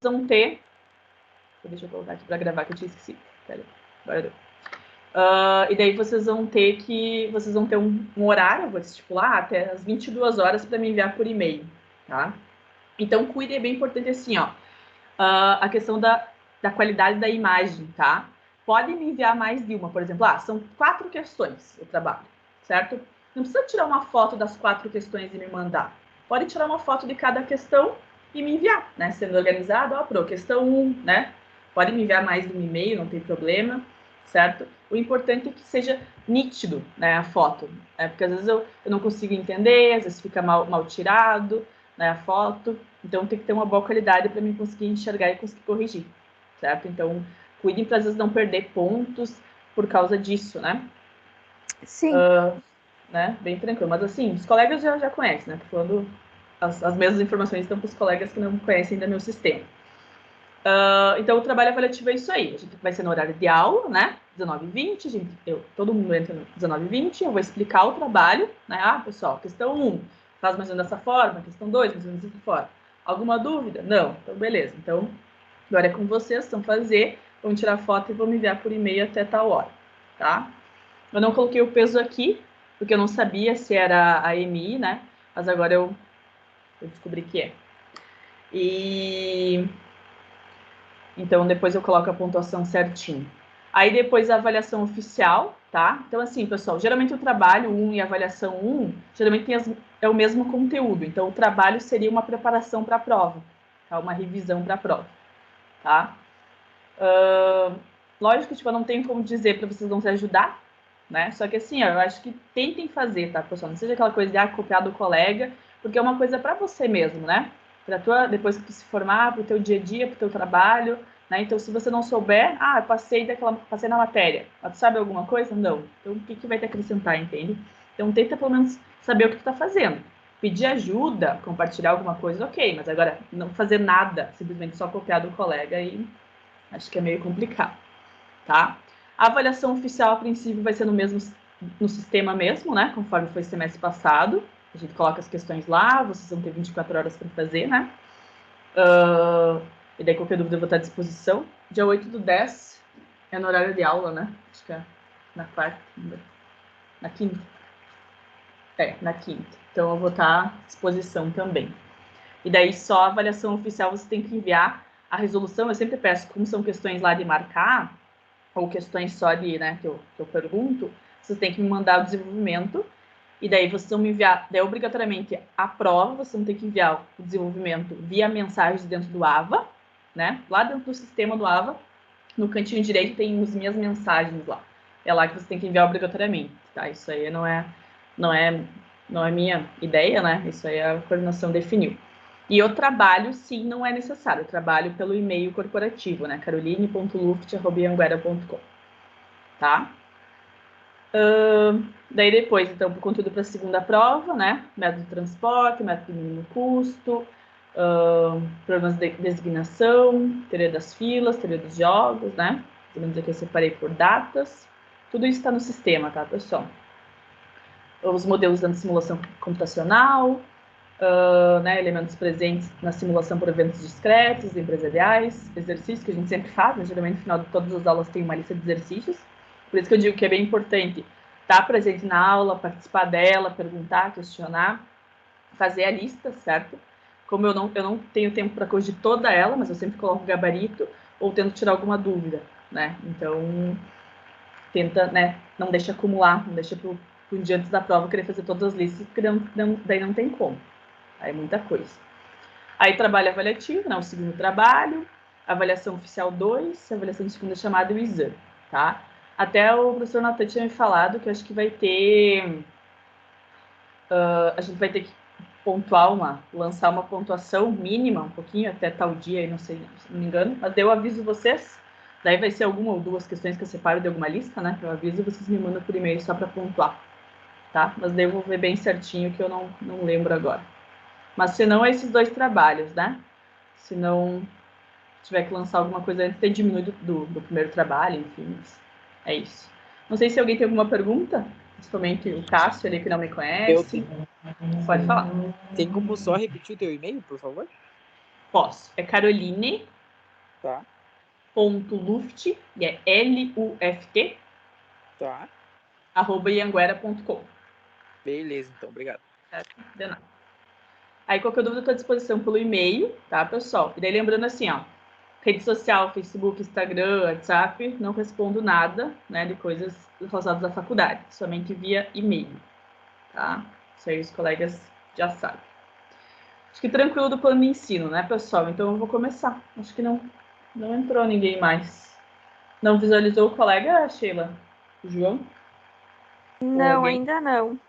vão ter... Deixa eu colocar aqui para gravar, que eu tinha esquecido. Pera aí, agora deu. E daí vocês vão ter um horário, vou estipular, até as 22 horas para me enviar por e-mail, tá? Então, cuide, é bem importante assim, ó, a questão da qualidade da imagem, tá? Pode me enviar mais de uma, por exemplo, são 4 questões o trabalho, certo? Não precisa tirar uma foto das 4 questões e me mandar. Pode tirar uma foto de cada questão e me enviar, né? Sendo organizado, ó, pro questão 1, né? Pode me enviar mais de um e-mail, não tem problema, certo? O importante é que seja nítido, né, a foto, né? Porque às vezes eu não consigo entender, às vezes fica mal tirado, né, a foto, então tem que ter uma boa qualidade para mim conseguir enxergar e conseguir corrigir, certo? Então, cuidem para às vezes não perder pontos por causa disso, né? Sim. Né? Bem tranquilo. Mas assim, os colegas já conhecem, né? Tô falando as mesmas informações estão para os colegas que não conhecem ainda meu sistema. Então, o trabalho avaliativo é isso aí. A gente vai ser no horário de aula, né? 19h20, todo mundo entra no 19h20, eu vou explicar o trabalho, né? Pessoal, questão 1, faz mais ou menos dessa forma, questão 2, mais ou menos dessa forma. Alguma dúvida? Não? Então, beleza. Então, agora é com vocês, vão fazer, vão tirar foto e vão me enviar por e-mail até tal hora, tá? Eu não coloquei o peso aqui, porque eu não sabia se era a MI, né? Mas agora eu descobri que é. Então, depois eu coloco a pontuação certinho. Aí, depois a avaliação oficial, tá? Então, assim, pessoal, geralmente o trabalho 1 e a avaliação 1, geralmente é o mesmo conteúdo. Então, o trabalho seria uma preparação para a prova, tá? Uma revisão para a prova, tá? Lógico que, tipo, eu não tenho como dizer para vocês não se ajudar, né? Só que, assim, eu acho que tentem fazer, tá, pessoal? Não seja aquela coisa de copiar do colega, porque é uma coisa para você mesmo, né? Depois que tu se formar, para o teu dia a dia, para o teu trabalho, né? Então, se você não souber, eu passei na matéria, mas tu sabe alguma coisa? Não. Então, o que vai te acrescentar, entende? Então, tenta pelo menos saber o que tu tá fazendo. Pedir ajuda, compartilhar alguma coisa, ok, mas agora não fazer nada, simplesmente só copiar do colega, aí acho que é meio complicado, tá? A avaliação oficial, a princípio, vai ser no sistema mesmo, né? Conforme foi semestre passado. A gente coloca as questões lá, vocês vão ter 24 horas para fazer, né? E daí, qualquer dúvida, eu vou estar à disposição. Dia 8/10 é no horário de aula, né? Acho que é na quarta, na quinta. Na quinta. Então, eu vou estar à disposição também. E daí, só a avaliação oficial, você tem que enviar a resolução. Eu sempre peço, como são questões lá de marcar, ou questões só de, né, que eu pergunto, vocês têm que me mandar o desenvolvimento, e daí vocês vão me enviar, daí obrigatoriamente a prova, vocês vão ter que enviar o desenvolvimento via mensagens dentro do AVA, né, lá dentro do sistema do AVA, no cantinho direito tem as minhas mensagens lá, é lá que você tem que enviar obrigatoriamente, tá, isso aí não é minha ideia, né, isso aí a coordenação definiu. E o trabalho, sim, não é necessário. Eu trabalho pelo e-mail corporativo, né? caroline.luft@anguera.com, tá? Daí depois, então, o conteúdo para a segunda prova, né? Método de transporte, método de mínimo custo, problemas de designação, teoria das filas, teoria dos jogos, né? Podemos dizer que eu separei por datas. Tudo isso está no sistema, tá, pessoal? Os modelos da simulação computacional, né, elementos presentes na simulação por eventos discretos, empresariais, exercícios que a gente sempre faz, né, geralmente no final de todas as aulas tem uma lista de exercícios, por isso que eu digo que é bem importante estar presente na aula, participar dela, perguntar, questionar, fazer a lista, certo? Como eu não tenho tempo para corrigir toda ela, mas eu sempre coloco o gabarito ou tento tirar alguma dúvida, né? Então, tenta, né, não deixa acumular, não deixa para um dia antes da prova querer fazer todas as listas, porque daí não tem como. Aí é muita coisa. Aí trabalho avaliativo, né, o segundo trabalho, avaliação oficial 2, avaliação de segunda chamada e o exame, tá? Até o professor Natan tinha me falado que eu acho que vai ter... a gente vai ter que lançar uma pontuação mínima, um pouquinho, até tal dia, não sei, se não me engano, mas eu aviso vocês, daí vai ser alguma ou duas questões que eu separo de alguma lista, né, eu aviso e vocês me mandam por e-mail só para pontuar, tá? Mas daí eu vou ver bem certinho que eu não lembro agora. Mas se não, é esses 2 trabalhos, né? Se não tiver que lançar alguma coisa antes, tem diminuído do primeiro trabalho, enfim. É isso. Não sei se alguém tem alguma pergunta, principalmente o Cássio ali que não me conhece. Eu tenho. Pode falar. Tem como só repetir o teu e-mail, por favor? Posso. É Caroline. Tá. .luft, e é L-U-F-T. Tá. @ianguera.com. Beleza, então. Obrigado. De nada. Aí, qualquer dúvida, estou à disposição pelo e-mail, tá, pessoal? E daí, lembrando assim, ó, rede social, Facebook, Instagram, WhatsApp, não respondo nada, né, de coisas relacionadas à faculdade, somente via e-mail, tá? Isso aí os colegas já sabem. Acho que tranquilo do plano de ensino, né, pessoal? Então, eu vou começar. Acho que não entrou ninguém mais. Não visualizou o colega, Sheila? O João? Não, ainda não.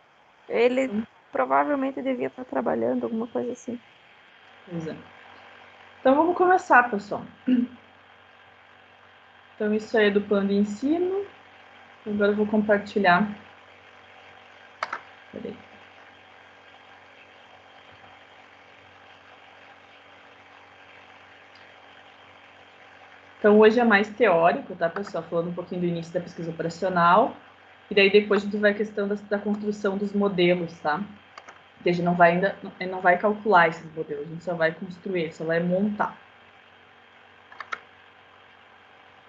Ele provavelmente devia estar trabalhando, alguma coisa assim. Pois é. Então, vamos começar, pessoal. Então, isso aí é do plano de ensino. Agora eu vou compartilhar. Peraí. Então, hoje é mais teórico, tá, pessoal? Falando um pouquinho do início da pesquisa operacional. E daí, depois, a gente vai a questão da construção dos modelos, tá? Porque a gente não vai calcular esses modelos, a gente só vai construir, só vai montar.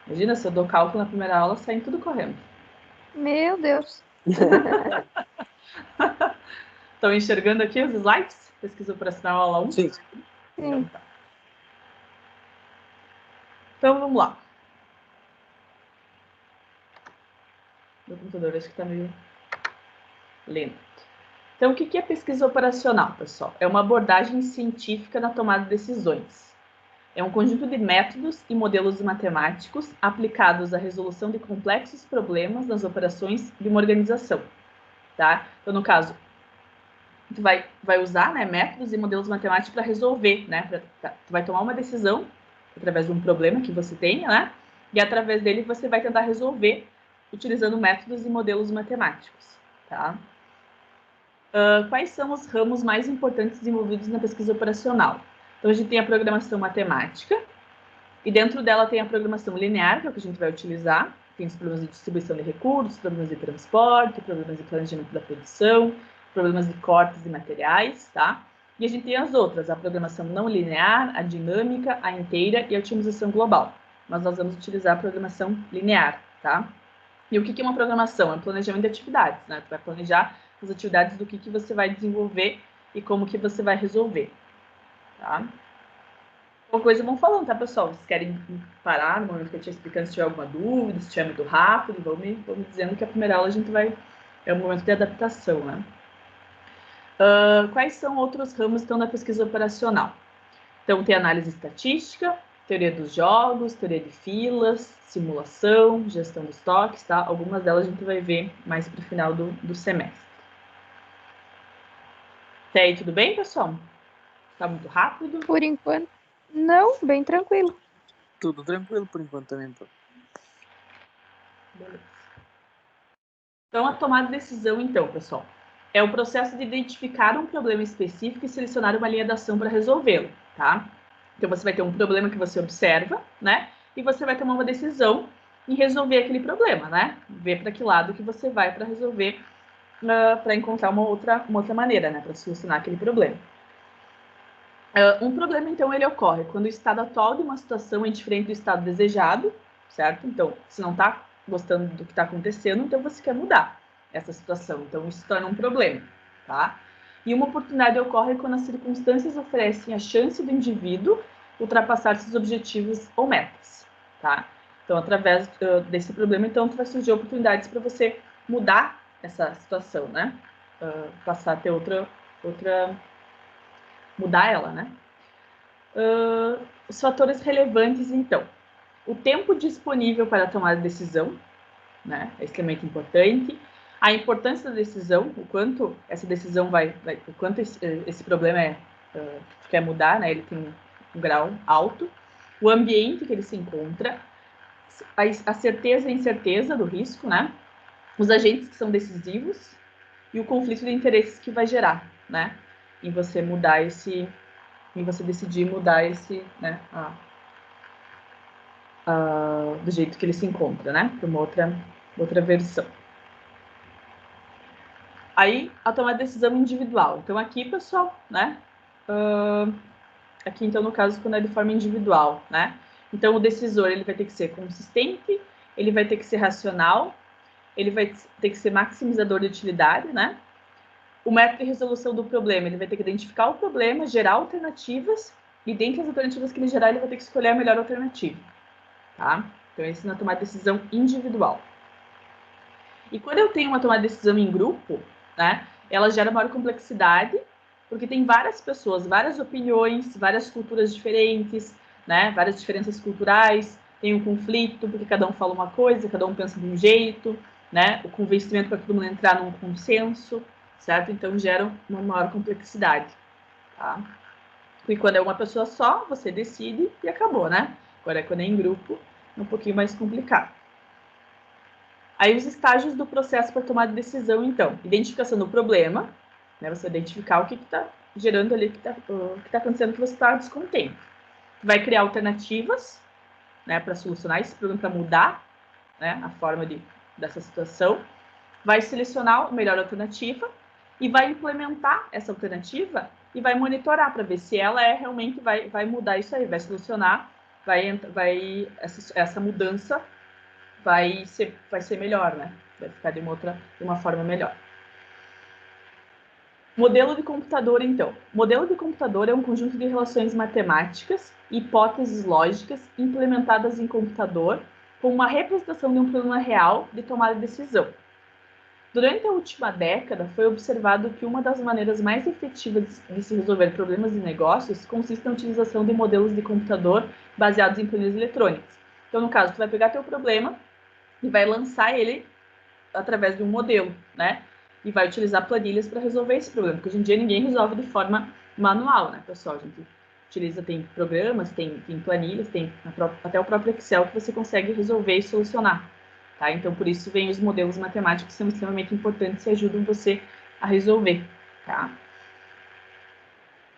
Imagina, se eu dou cálculo na primeira aula, saem tudo correndo. Meu Deus. Estão enxergando aqui os slides? Pesquisa operacional aula 1? Sim. Sim. Tá. Então, vamos lá. Meu computador acho que está meio lento. Então, o que é pesquisa operacional, pessoal? É uma abordagem científica na tomada de decisões. É um conjunto de métodos e modelos matemáticos aplicados à resolução de complexos problemas nas operações de uma organização, tá? Então, no caso, tu vai usar, né, métodos e modelos matemáticos para resolver, né? Tu vai tomar uma decisão através de um problema que você tenha, né? E através dele você vai tentar resolver utilizando métodos e modelos matemáticos, tá? Quais são os ramos mais importantes desenvolvidos na pesquisa operacional? Então, a gente tem a programação matemática, e dentro dela tem a programação linear, que é o que a gente vai utilizar. Tem os problemas de distribuição de recursos, problemas de transporte, problemas de planejamento da produção, problemas de cortes de materiais, tá? E a gente tem as outras, a programação não linear, a dinâmica, a inteira e a otimização global. Mas nós vamos utilizar a programação linear, tá? E o que é uma programação? É um planejamento de atividades, né? Tu vai planejar as atividades do que você vai desenvolver e como que você vai resolver, tá? Uma coisa vão falando, tá, pessoal? Vocês querem parar no momento que eu estiver explicando, se tiver alguma dúvida, se estiver muito rápido, vão me dizendo que a primeira aula a gente vai... É um momento de adaptação, né? Quais são outros ramos que estão na pesquisa operacional? Então, tem análise estatística, teoria dos jogos, teoria de filas, simulação, gestão de estoques, tá? Algumas delas a gente vai ver mais para o final do semestre. Até aí, tudo bem, pessoal? Tá muito rápido? Por enquanto, não, bem tranquilo. Tudo tranquilo por enquanto também, pô. Beleza. Então, a tomada de decisão, então, pessoal, é o processo de identificar um problema específico e selecionar uma linha de ação para resolvê-lo, tá? Então, você vai ter um problema que você observa, né? E você vai tomar uma decisão em resolver aquele problema, né? Ver para que lado que você vai para resolver, para encontrar uma outra maneira, né? Para solucionar aquele problema. Um problema, então, ele ocorre quando o estado atual de uma situação é diferente do estado desejado, certo? Então, se não está gostando do que está acontecendo, então você quer mudar essa situação. Então, isso se torna um problema, tá? E uma oportunidade ocorre quando as circunstâncias oferecem a chance do indivíduo ultrapassar seus objetivos ou metas, tá? Então, através desse problema, então, vai surgir oportunidades para você mudar essa situação, né? Passar a ter mudar ela, né? Os fatores relevantes, então. O tempo disponível para tomar a decisão, né? É extremamente importante. A importância da decisão, o quanto essa decisão o quanto esse problema quer mudar, né? Ele tem um grau alto. O ambiente que ele se encontra, a certeza e incerteza do risco, né? Os agentes que são decisivos e o conflito de interesses que vai gerar, né? Em você mudar em você decidir mudar esse, né, do jeito que ele se encontra, né, para uma outra versão. Aí, a tomar decisão individual. Então, aqui, pessoal, né, aqui, então, no caso, quando é de forma individual, né? Então, o decisor, ele vai ter que ser consistente, ele vai ter que ser racional, ele vai ter que ser maximizador de utilidade, né? O método de resolução do problema, ele vai ter que identificar o problema, gerar alternativas, e dentre as alternativas que ele gerar, ele vai ter que escolher a melhor alternativa, tá? Então, esse é na tomada de decisão individual. E quando eu tenho uma tomada de decisão em grupo, né, ela gera maior complexidade, porque tem várias pessoas, várias opiniões, várias culturas diferentes, né, várias diferenças culturais, tem um conflito, porque cada um fala uma coisa, cada um pensa de um jeito, né, o convencimento para todo mundo entrar num consenso, certo? Então, gera uma maior complexidade, tá? E quando é uma pessoa só, você decide e acabou, né? Agora, quando é em grupo, é um pouquinho mais complicado. Aí, os estágios do processo para tomar decisão, então. Identificação do problema, né? Você identificar o que está gerando ali, o que está acontecendo que você está descontente. Vai criar alternativas, né, para solucionar esse problema, para mudar, né, a forma dessa situação. Vai selecionar a melhor alternativa e vai implementar essa alternativa e vai monitorar para ver se ela realmente vai mudar isso aí, vai solucionar, essa mudança vai ser melhor, né? Vai ficar de uma forma melhor. Modelo de computador, então. Modelo de computador é um conjunto de relações matemáticas e hipóteses lógicas implementadas em computador com uma representação de um problema real de tomada de decisão. Durante a última década, foi observado que uma das maneiras mais efetivas de se resolver problemas de negócios consiste na utilização de modelos de computador baseados em planilhas eletrônicas. Então, no caso, tu vai pegar teu problema e vai lançar ele através de um modelo, né? E vai utilizar planilhas para resolver esse problema, porque hoje em dia ninguém resolve de forma manual, né, pessoal? A gente utiliza, tem programas, tem planilhas, tem até o próprio Excel que você consegue resolver e solucionar, tá? Então, por isso, vem os modelos matemáticos, que são extremamente importantes e ajudam você a resolver, tá?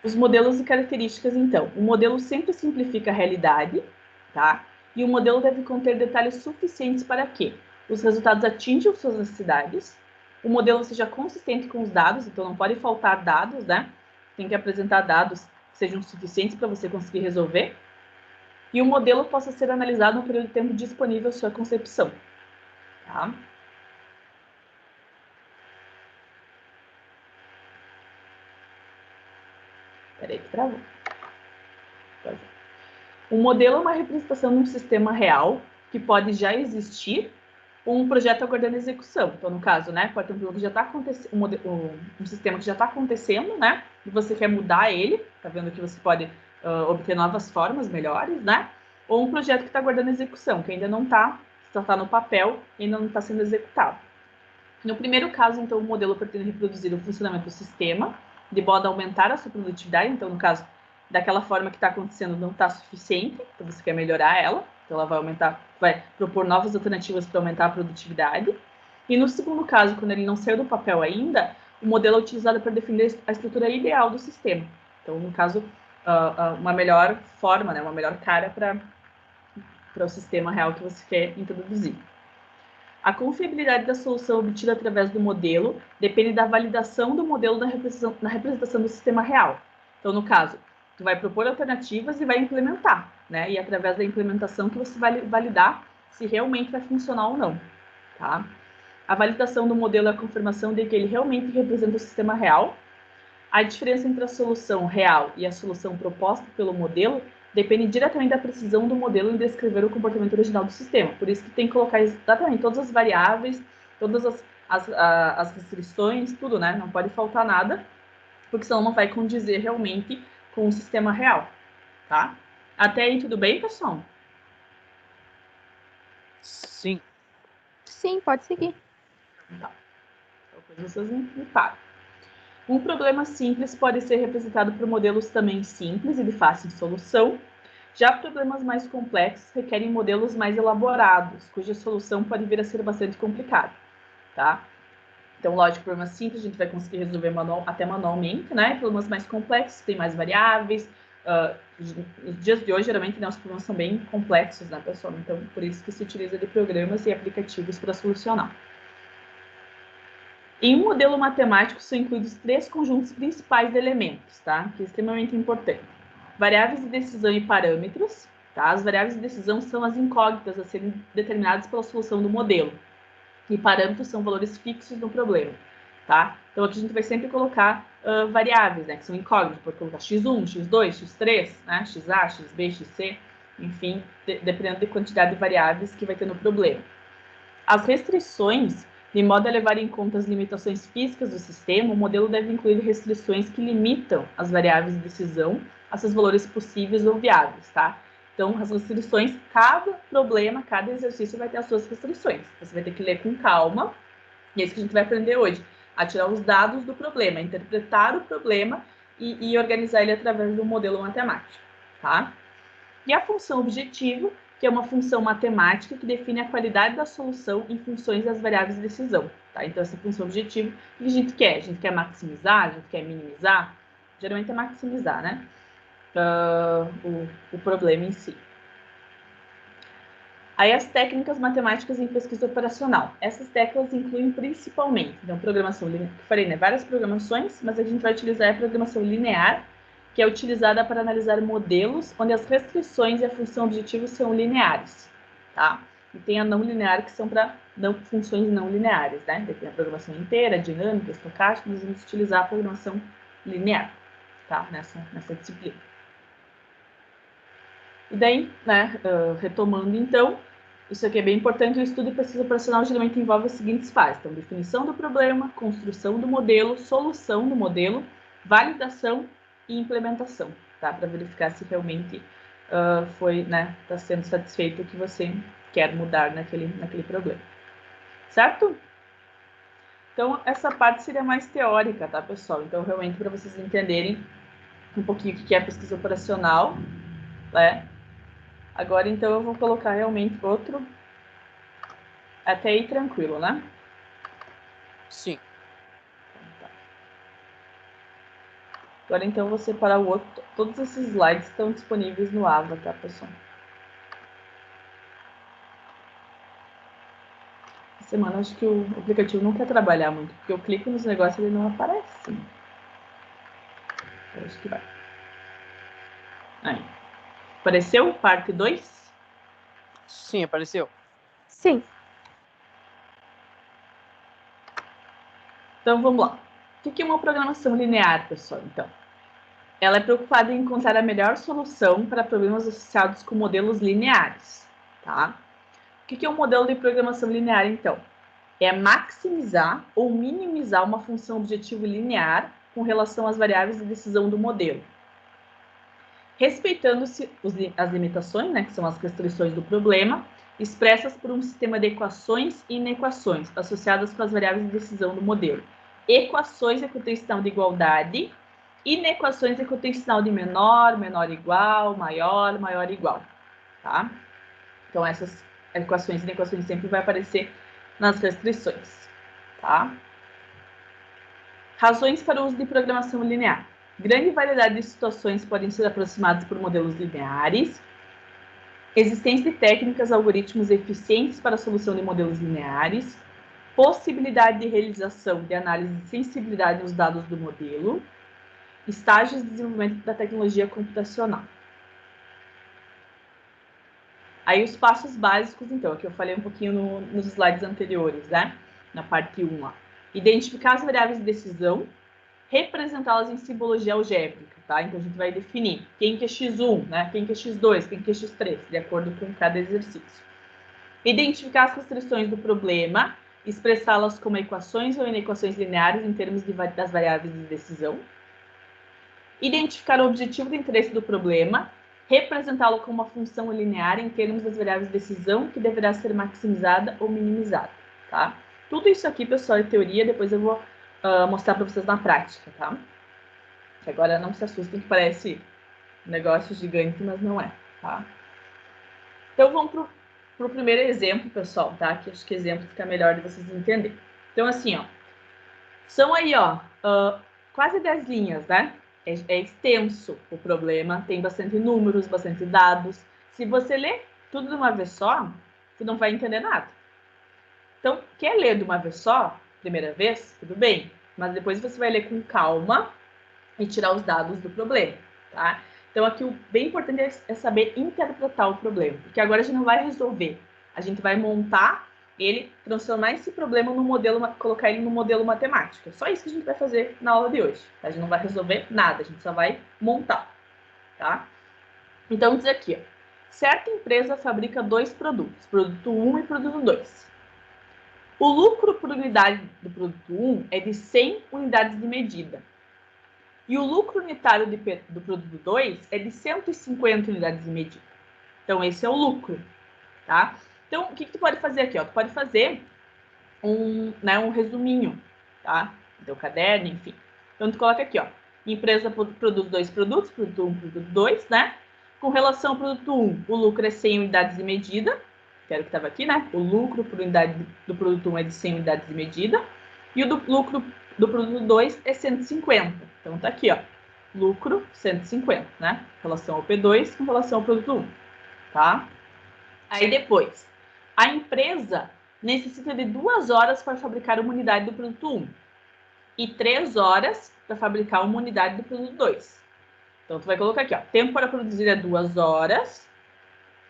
Os modelos e características, então. O modelo sempre simplifica a realidade, tá? E o modelo deve conter detalhes suficientes para que os resultados atinjam suas necessidades, o modelo seja consistente com os dados, então não pode faltar dados, né? Tem que apresentar dados que sejam suficientes para você conseguir resolver, e o modelo possa ser analisado no período de tempo disponível à sua concepção, tá? Peraí que travou. O modelo é uma representação de um sistema real que pode já existir ou um projeto aguardando execução. Então, no caso, né, pode ter um problema que já está acontecendo, um sistema que já está acontecendo, né, e você quer mudar ele, tá vendo que você pode obter novas formas melhores, né, ou um projeto que está aguardando execução, que ainda não está, só está no papel e ainda não está sendo executado. No primeiro caso, então, o modelo pretende reproduzir o funcionamento do sistema, de modo a aumentar a sua produtividade. Então, no caso, daquela forma que está acontecendo não está suficiente, então você quer melhorar ela, então ela vai propor novas alternativas para aumentar a produtividade. E no segundo caso, quando ele não saiu do papel ainda, o modelo é utilizado para definir a estrutura ideal do sistema. Então, no caso, uma melhor forma, né, uma melhor cara para o sistema real que você quer introduzir. A confiabilidade da solução obtida através do modelo depende da validação do modelo na representação do sistema real. Então, no caso, tu vai propor alternativas e vai implementar, né? E através da implementação que você vai validar se realmente vai funcionar ou não, tá? A validação do modelo é a confirmação de que ele realmente representa o sistema real. A diferença entre a solução real e a solução proposta pelo modelo depende diretamente da precisão do modelo em descrever o comportamento original do sistema. Por isso que tem que colocar exatamente todas as variáveis, todas as restrições, tudo, né? Não pode faltar nada, porque senão não vai condizer realmente com o sistema real, tá? Até aí tudo bem, pessoal? Sim. Sim, pode seguir. Tá. Então, vocês me param. Um problema simples pode ser representado por modelos também simples e de fácil solução. Já problemas mais complexos requerem modelos mais elaborados, cuja solução pode vir a ser bastante complicada, tá? Então, lógico, problemas simples a gente vai conseguir resolver até manualmente, né? Problemas mais complexos, tem mais variáveis. Nos dias de hoje, geralmente, né, os problemas são bem complexos, né, pessoal? Então, por isso que se utiliza de programas e aplicativos para solucionar. Em um modelo matemático, são incluídos 3 conjuntos principais de elementos, tá? Que é extremamente importante. variáveis de decisão e parâmetros. Tá? As variáveis de decisão são as incógnitas a serem determinadas pela solução do modelo. E parâmetros são valores fixos no problema. Tá? Então, aqui a gente vai sempre colocar variáveis, né, que são incógnitas. Pode colocar x1, x2, x3, né, xa, xb, xc, enfim, dependendo da quantidade de variáveis que vai ter no problema. As restrições, de modo a levar em conta as limitações físicas do sistema, o modelo deve incluir restrições que limitam as variáveis de decisão a seus valores possíveis ou viáveis, tá? Então, as restrições, cada problema, cada exercício vai ter as suas restrições. Você vai ter que ler com calma, e é isso que a gente vai aprender hoje, a tirar os dados do problema, interpretar o problema e organizar ele através do modelo matemático, tá? E a função objetivo, que é uma função matemática que define a qualidade da solução em funções das variáveis de decisão. Tá? Então, essa função objetivo, o que a gente quer? A gente quer maximizar? A gente quer minimizar? Geralmente é maximizar, né? O problema em si. Aí, as técnicas matemáticas em pesquisa operacional. Essas técnicas incluem principalmente, então, programação linear, eu falei, né? Várias programações, mas a gente vai utilizar a programação linear, que é utilizada para analisar modelos onde as restrições e a função objetivo são lineares, tá? E tem a não linear, que são para funções não lineares, né? Tem a programação inteira, dinâmica, estocástica, nós vamos utilizar a programação linear, tá? Nessa disciplina. E daí, né, retomando então, isso aqui é bem importante, o estudo e pesquisa operacional geralmente envolve as seguintes fases. Então, definição do problema, construção do modelo, solução do modelo, validação e implementação, tá? Para verificar se realmente está sendo satisfeito o que você quer mudar naquele problema. Certo? Então, essa parte seria mais teórica, tá, pessoal? Então, realmente, para vocês entenderem um pouquinho o que é pesquisa operacional, né? Agora, então, eu vou colocar realmente outro. Até aí, tranquilo, né? Sim. Agora, então, eu vou separar o outro. Todos esses slides estão disponíveis no Ava, tá, pessoal? Essa semana, acho que o aplicativo não quer trabalhar muito, porque eu clico nos negócios e ele não aparece. Eu acho que vai. Aí. Apareceu? Parte 2? Sim, apareceu. Sim. Então, vamos lá. O que é uma programação linear, pessoal? Então, ela é preocupada em encontrar a melhor solução para problemas associados com modelos lineares, tá? O que é um modelo de programação linear, então? É maximizar ou minimizar uma função objetivo linear com relação às variáveis de decisão do modelo, respeitando-se as limitações, né, que são as restrições do problema, expressas por um sistema de equações e inequações associadas com as variáveis de decisão do modelo. Equações é com o sinal de igualdade, inequações é com o sinal de menor, menor igual, maior, maior igual, tá? Então, essas equações e inequações sempre vai aparecer nas restrições, tá? Razões para o uso de programação linear. Grande variedade de situações podem ser aproximadas por modelos lineares. Existência de técnicas, algoritmos eficientes para a solução de modelos lineares. Possibilidade de realização de análise de sensibilidade nos dados do modelo. Estágios de desenvolvimento da tecnologia computacional. Aí os passos básicos, então, que eu falei um pouquinho nos slides anteriores, né? Na parte 1 lá. Identificar as variáveis de decisão, representá-las em simbologia algébrica, tá? Então, a gente vai definir quem que é x1, né? Quem que é x2, quem que é x3, de acordo com cada exercício. Identificar as restrições do problema, expressá-las como equações ou inequações lineares em termos das variáveis de decisão. Identificar o objetivo de interesse do problema, representá-lo como uma função linear em termos das variáveis de decisão que deverá ser maximizada ou minimizada, tá? Tudo isso aqui, pessoal, é teoria, depois eu vou mostrar para vocês na prática, tá? Que agora não se assustem que parece um negócio gigante, mas não é, tá? Então, vamos para o primeiro exemplo, pessoal, tá? Que acho que exemplo fica melhor de vocês entenderem. Então, assim, ó, são aí, ó, quase 10 linhas, né? É extenso o problema, tem bastante números, bastante dados. Se você ler tudo de uma vez só, você não vai entender nada. Então, quer ler de uma vez só, primeira vez, tudo bem. Mas depois você vai ler com calma e tirar os dados do problema, tá? Então, aqui o bem importante é saber interpretar o problema, porque agora a gente não vai resolver, a gente vai montar ele, transformar esse problema no modelo, colocar ele no modelo matemático. É só isso que a gente vai fazer na aula de hoje. A gente não vai resolver nada, a gente só vai montar, tá? Então, diz aqui, ó, certa empresa fabrica 2 produtos, produto 1 e produto 2. O lucro por unidade do produto 1 é de 100 unidades de medida. E o lucro unitário do produto 2 é de 150 unidades de medida. Então, esse é o lucro, tá? Então, o que tu pode fazer aqui? Ó? Tu pode fazer um resuminho, tá? Do teu caderno, enfim. Então, tu coloca aqui, ó. Empresa produz 2 produtos, produto 1, produto 2, né? Com relação ao produto 1, o lucro é 100 unidades de medida, que era o que estava aqui, né? O lucro por unidade do produto 1 é de 100 unidades de medida. E o do lucro do produto 2 é 150. Então, tá aqui, ó. Lucro 150, né? Em relação ao P2 com relação ao produto 1, tá? Aí depois, a empresa necessita de 2 horas para fabricar uma unidade do produto 1 e 3 horas para fabricar uma unidade do produto 2. Então, tu vai colocar aqui, ó, tempo para produzir é 2 horas,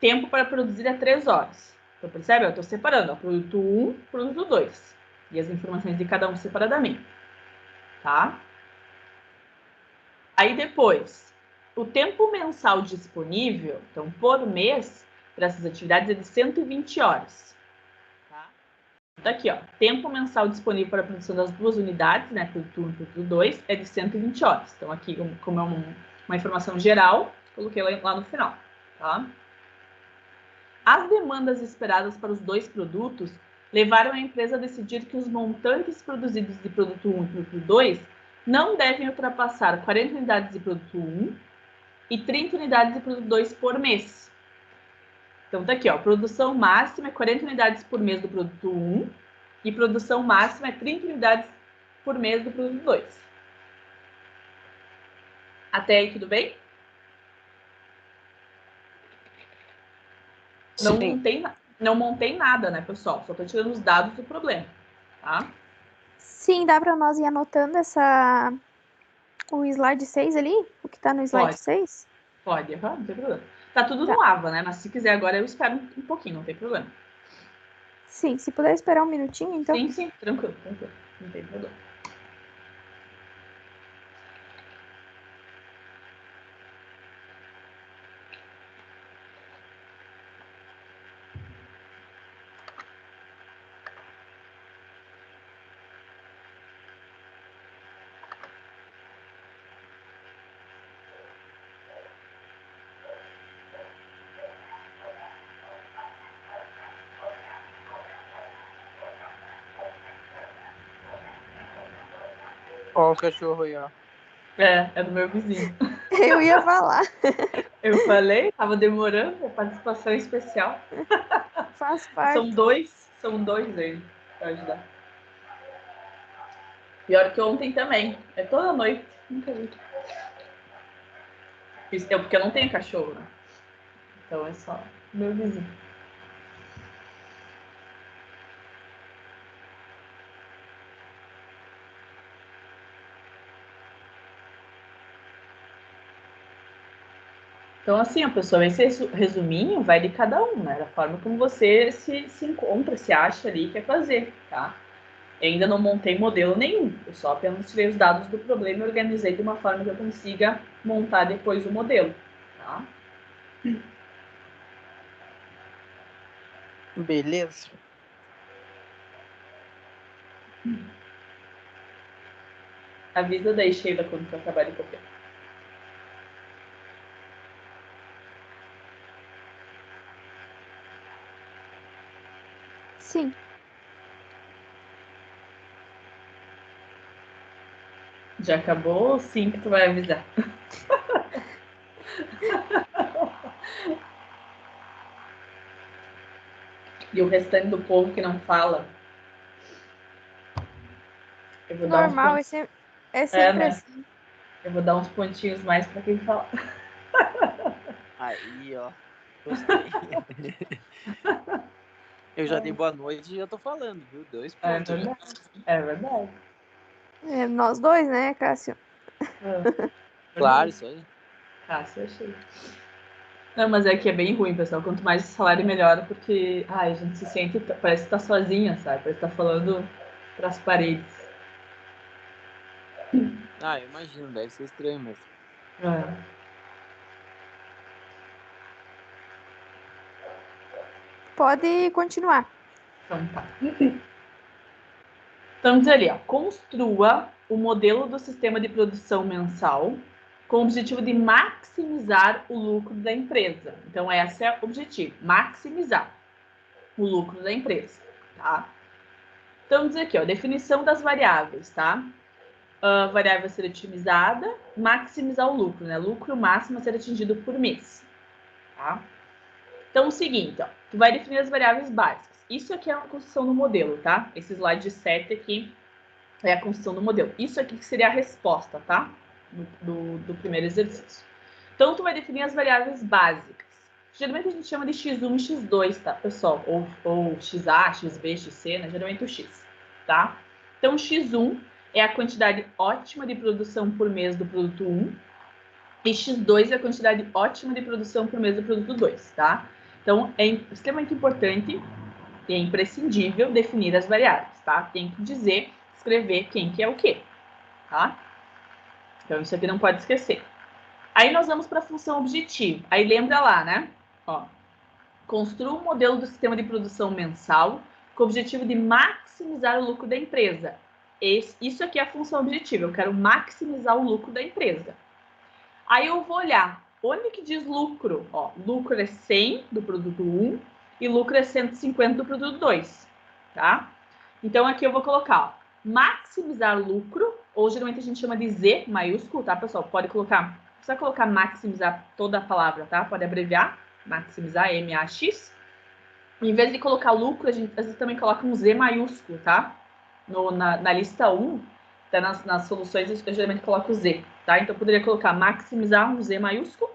tempo para produzir é 3 horas. Então, percebe? Eu estou separando, ó, produto 1, produto 2. E as informações de cada um separadamente, tá? Aí depois, o tempo mensal disponível, então, por mês, para essas atividades é de 120 horas. Tá aqui, ó. Tempo mensal disponível para a produção das 2 unidades, né? Produto 1 e produto 2, é de 120 horas. Então, aqui, como é uma informação geral, coloquei lá no final, tá? As demandas esperadas para os 2 produtos levaram a empresa a decidir que os montantes produzidos de produto 1 e produto 2 não devem ultrapassar 40 unidades de produto 1 e 30 unidades de produto 2 por mês. Então, tá aqui, ó. Produção máxima é 40 unidades por mês do produto 1 e produção máxima é 30 unidades por mês do produto 2. Até aí, tudo bem? Não montei nada, né, pessoal? Só tô tirando os dados do problema, tá? Sim, dá para nós ir anotando o slide 6 ali? O que tá no slide 6? Pode, não tem problema. Tá tudo Tá. no AVA, né? Mas se quiser agora eu espero um pouquinho, não tem problema. Sim, se puder esperar um minutinho, então. Sim, tranquilo. Não tem problema. Ó, o cachorro aí, ó. É do meu vizinho. Eu ia falar. Eu falei, tava demorando, a participação especial. Faz parte. São dois aí pra ajudar. Pior que ontem também. É toda noite. Nunca vi. Porque eu não tenho cachorro, né? Então é só meu vizinho. Então, assim, a pessoa, esse resuminho vai de cada um, né? Da forma como você se encontra, se acha ali e quer fazer, tá? Eu ainda não montei modelo nenhum. Eu só apenas tirei os dados do problema e organizei de uma forma que eu consiga montar depois o modelo, tá? Beleza. Avisa daí, Sheila, quando tu acabar de copiar. Sim. Já acabou? Sim, que tu vai avisar. E o restante do povo que não fala. Eu vou Normal, dar uns é sempre né? assim. Eu vou dar uns pontinhos mais para quem fala. Aí, ó. Gostei. Eu já dei boa noite e já tô falando, viu? 2 É pontos já. verdade. É verdade. É, nós dois, né, Cássio? É Claro, verdade. isso aí. Fácil, achei. Não, mas é que é bem ruim, pessoal. Quanto mais salário, melhor, porque a gente se sente, parece que tá sozinha, sabe? Parece que tá falando pras paredes. Ah, eu imagino, deve ser estranho mesmo. É. Pode continuar. Então tá. Então diz ali, ó, construa o modelo do sistema de produção mensal com o objetivo de maximizar o lucro da empresa. Então esse é o objetivo, maximizar o lucro da empresa, tá? Então diz aqui, ó, definição das variáveis, tá? Variável a ser otimizada, maximizar o lucro, né? Lucro máximo a ser atingido por mês, tá? Então, o seguinte, ó, tu vai definir as variáveis básicas. Isso aqui é a construção do modelo, tá? Esse slide 7 aqui é a construção do modelo. Isso aqui que seria a resposta, tá? Do primeiro exercício. Então, tu vai definir as variáveis básicas. Geralmente a gente chama de x1 e x2, tá, pessoal? Ou xa, xb, xc, né? Geralmente o x, tá? Então, x1 é a quantidade ótima de produção por mês do produto 1 e x2 é a quantidade ótima de produção por mês do produto 2, tá? Então, é extremamente importante e é imprescindível definir as variáveis, tá? Tem que dizer, escrever quem que é o quê, tá? Então, isso aqui não pode esquecer. Aí nós vamos para a função objetivo. Aí lembra lá, né? Ó, construa um modelo do sistema de produção mensal com o objetivo de maximizar o lucro da empresa. Isso aqui é a função objetiva. Eu quero maximizar o lucro da empresa. Aí eu vou olhar onde que diz lucro. Ó, lucro é 100 do produto 1 e lucro é 150 do produto 2, tá? Então aqui eu vou colocar, ó, maximizar lucro, ou geralmente a gente chama de Z maiúsculo, tá, pessoal? Pode colocar, não precisa colocar maximizar toda a palavra, tá? Pode abreviar, maximizar, M-A-X. Em vez de colocar lucro, a gente às vezes também coloca um Z maiúsculo, tá? Na lista 1, tá, nas soluções, eu geralmente coloco Z, tá? Então, eu poderia colocar maximizar um Z maiúsculo,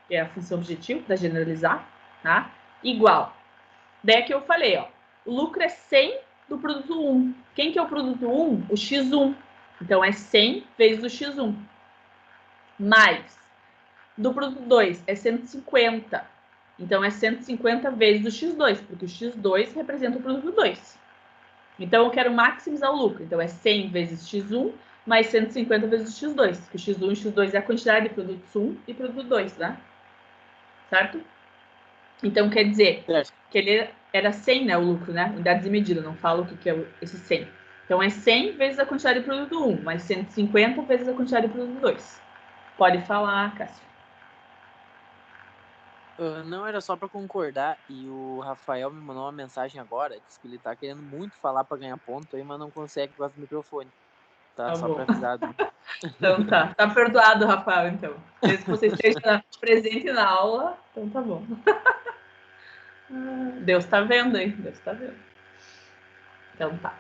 que é a função objetivo, para generalizar, tá? Igual. Daí aqui eu falei, ó, o lucro é 100 do produto 1. Quem que é o produto 1? O X1. Então, é 100 vezes o X1. Mais, do produto 2 é 150. Então, é 150 vezes o X2, porque o X2 representa o produto 2. Então, eu quero maximizar o lucro. Então, é 100 vezes X1 mais 150 vezes o X2. Que o X1 e o X2 é a quantidade de produtos 1 e produto 2, né? Certo? Então, quer dizer que ele era 100, né, o lucro, né? Unidades de medida, não falo o que é esse 100. Então, é 100 vezes a quantidade de produto 1, mais 150 vezes a quantidade de produto 2. Pode falar, Cássio. Não, era só pra concordar. E o Rafael me mandou uma mensagem agora. Disse que ele tá querendo muito falar pra ganhar ponto aí, mas não consegue por causa do microfone. Tá só bom. pra avisar. Então tá. Tá perdoado, Rafael, então. Desde que você esteja presente na aula, então tá bom. Deus tá vendo, hein? Deus tá vendo. Então tá.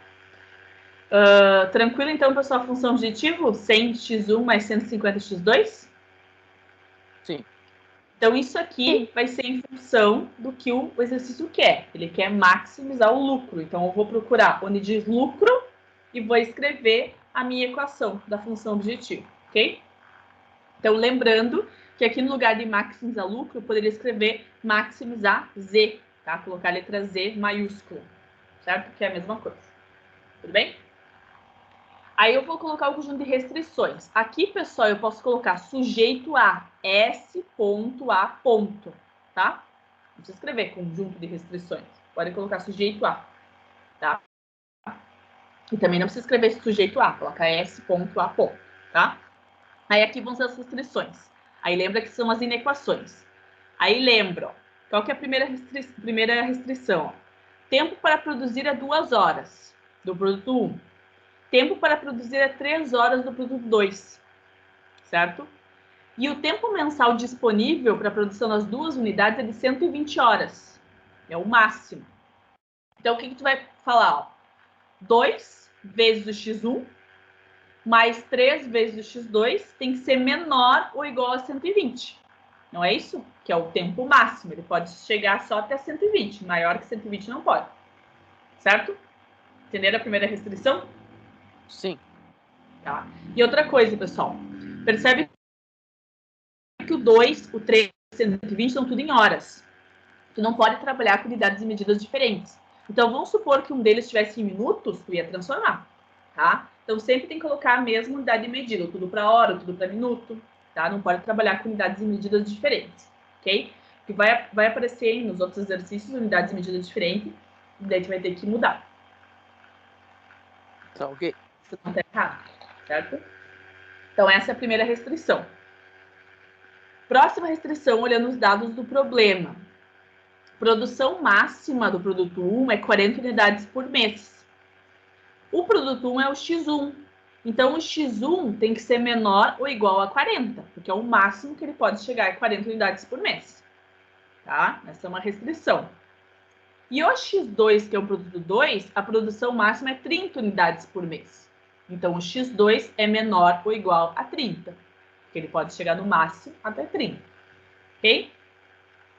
Tranquilo, então, pessoal, a função objetivo? 100x1 mais 150x2? Sim. Então, isso aqui vai ser em função do que o exercício quer. Ele quer maximizar o lucro. Então, eu vou procurar onde diz lucro e vou escrever a minha equação da função objetivo, ok? Então, lembrando que aqui no lugar de maximizar lucro, eu poderia escrever maximizar Z, tá? Colocar a letra Z maiúscula, certo? Que é a mesma coisa. Tudo bem? Aí eu vou colocar o conjunto de restrições. Aqui, pessoal, eu posso colocar sujeito a S.A. Tá? Não precisa escrever conjunto de restrições. Pode colocar sujeito a, tá? E também não precisa escrever sujeito a, coloca S.A. Tá? Aí aqui vão ser as restrições. Aí lembra que são as inequações. Aí lembra, ó, qual que é a primeira restrição? Tempo para produzir é 2 horas do produto 1. Tempo para produzir é 3 horas do produto 2, certo? E o tempo mensal disponível para a produção das duas unidades é de 120 horas. É o máximo. Então, o que tu vai falar? Ó? 2 vezes o x1 mais 3 vezes o x2 tem que ser menor ou igual a 120. Não é isso? Que é o tempo máximo. Ele pode chegar só até 120. Maior que 120 não pode. Certo? Entenderam a primeira restrição? Sim. Tá. E outra coisa, pessoal. Percebe que o 2, o 3, o 120 estão tudo em horas. Tu não pode trabalhar com unidades e medidas diferentes. Então, vamos supor que um deles tivesse em minutos, tu ia transformar, tá? Então, sempre tem que colocar a mesma unidade de medida, tudo para hora, tudo para minuto, tá? Não pode trabalhar com unidades e medidas diferentes, ok? Que vai aparecer nos outros exercícios unidades e medidas diferentes, e daí tu vai ter que mudar. Tá ok. Não tá errado, certo? Então, essa é a primeira restrição. Próxima restrição, olhando os dados do problema. Produção máxima do produto 1 é 40 unidades por mês. O produto 1 é o X1. Então, o X1 tem que ser menor ou igual a 40, porque é o máximo que ele pode chegar a 40 unidades por mês. Tá? Essa é uma restrição. E o X2, que é o produto 2, a produção máxima é 30 unidades por mês. Então, o X2 é menor ou igual a 30, porque ele pode chegar no máximo até 30. Ok?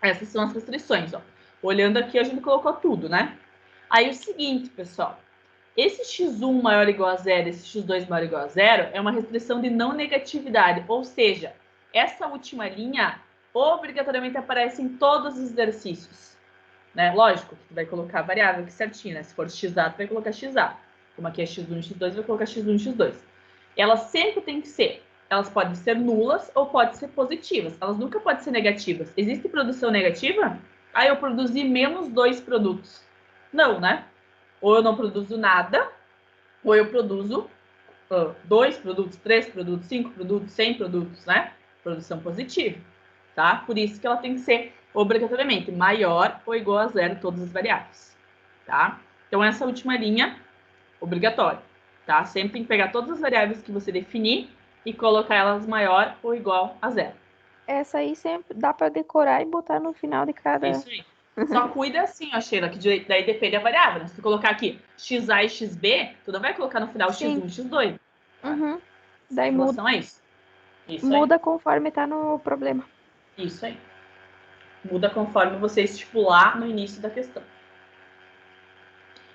Essas são as restrições, ó. Olhando aqui, a gente colocou tudo, né? Aí, o seguinte, pessoal. Esse x1 maior ou igual a zero, esse x2 maior ou igual a zero, é uma restrição de não negatividade. Ou seja, essa última linha obrigatoriamente aparece em todos os exercícios. Né? Lógico que tu vai colocar a variável aqui certinho, né? Se for xa, tu vai colocar xa. Como aqui é x1 e x2, vai colocar x1 e x2. Elas sempre têm que ser. Elas podem ser nulas ou podem ser positivas. Elas nunca podem ser negativas. Existe produção negativa? Ah, eu produzi menos 2 produtos. Não, né? Ou eu não produzo nada, ou eu produzo 2 produtos, 3 produtos, 5 produtos, 100 produtos, né? Produção positiva, tá? Por isso que ela tem que ser obrigatoriamente maior ou igual a zero todas as variáveis, tá? Então, essa última linha, obrigatória, tá? Sempre tem que pegar todas as variáveis que você definir e colocar elas maior ou igual a zero. Essa aí sempre dá para decorar e botar no final de cada... Isso aí. Só cuida assim, ó, Sheila, que daí depende da variável. Né? Se tu colocar aqui XA e XB, tu não vai colocar no final Sim. X1 e X2. Tá? Uhum. Daí Em muda. relação a isso. Isso Muda aí. conforme tá no problema. Isso aí. Muda conforme você estipular no início da questão.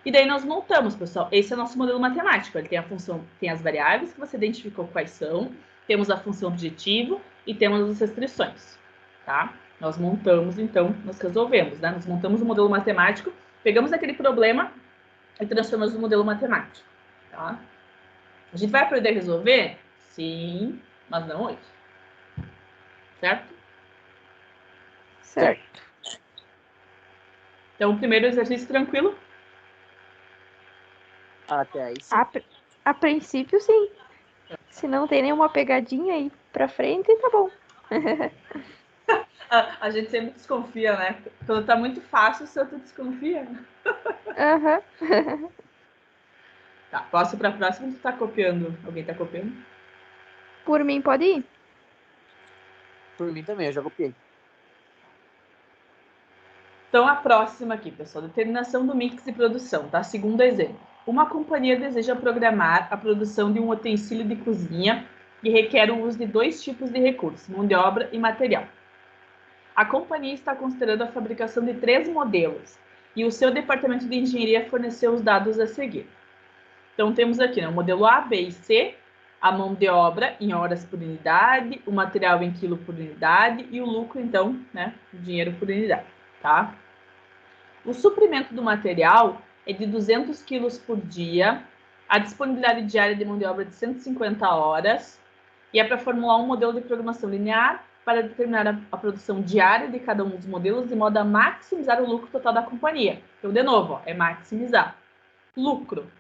E daí nós montamos, pessoal. Esse é o nosso modelo matemático. Ele tem a função, tem as variáveis que você identificou quais são, temos a função objetivo e temos as restrições, tá? Nós montamos, então, nós resolvemos, né? Nós montamos um modelo matemático, pegamos aquele problema e transformamos no modelo matemático, tá? A gente vai aprender a resolver? Sim, mas não hoje. Certo? Certo. Então, o primeiro exercício tranquilo. Até aí sim. A princípio, sim. Se não tem nenhuma pegadinha aí pra frente, tá bom. A gente sempre desconfia, né? Quando tá muito fácil, o senhor desconfia. Aham. Tá, posso ir pra próxima? Tu tá copiando? Alguém tá copiando? Por mim, pode ir? Por mim também, eu já copiei. Então, a próxima aqui, pessoal. Determinação do mix de produção, tá? Segundo exemplo. Uma companhia deseja programar a produção de um utensílio de cozinha que requer o uso de 2 tipos de recursos, mão de obra e material. A companhia está considerando a fabricação de 3 modelos e o seu departamento de engenharia forneceu os dados a seguir. Então, temos aqui, né, o modelo A, B e C, a mão de obra em horas por unidade, o material em quilo por unidade e o lucro, então, né, o dinheiro por unidade, tá? O suprimento do material é de 200 quilos por dia, a disponibilidade diária de mão de obra é de 150 horas e é para formular um modelo de programação linear para determinar a produção diária de cada um dos modelos de modo a maximizar o lucro total da companhia. Então, de novo, ó, é maximizar. Lucro.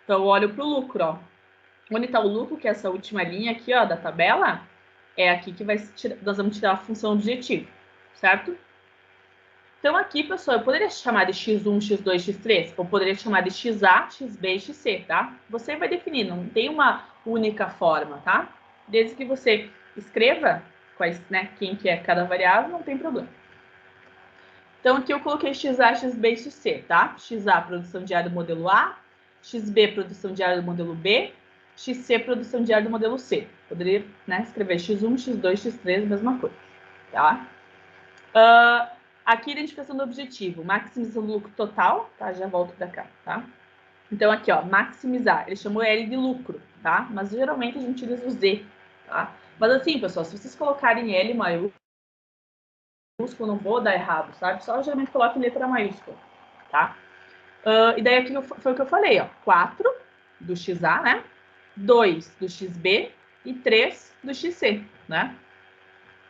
Então, eu olho para o lucro, ó. Onde está o lucro, que é essa última linha aqui, ó, da tabela, é aqui que nós vamos tirar a função objetivo, certo? Então, aqui, pessoal, eu poderia chamar de x1, x2, x3, ou poderia chamar de xa, xb e xc, tá? Você vai definir, não tem uma única forma, tá? Desde que você escreva quais, né, quem que é cada variável, não tem problema. Então, aqui eu coloquei xa, xb e xc, tá? Xa, produção diária do modelo A, xb, produção diária do modelo B, xc, produção diária do modelo C. Poderia, né, escrever x1, x2, x3, mesma coisa, tá? Aqui, identificação do objetivo, maximização do lucro total, tá? Já volto para cá, tá? Então, aqui, ó, maximizar, ele chamou L de lucro, tá? Mas geralmente a gente utiliza o Z, tá? Mas assim, pessoal, se vocês colocarem L maiúsculo, não vou dar errado, sabe? Só geralmente coloque em letra maiúscula, tá? E daí aqui foi o que eu falei, ó. 4 do XA, né? 2 do XB e 3 do XC, né?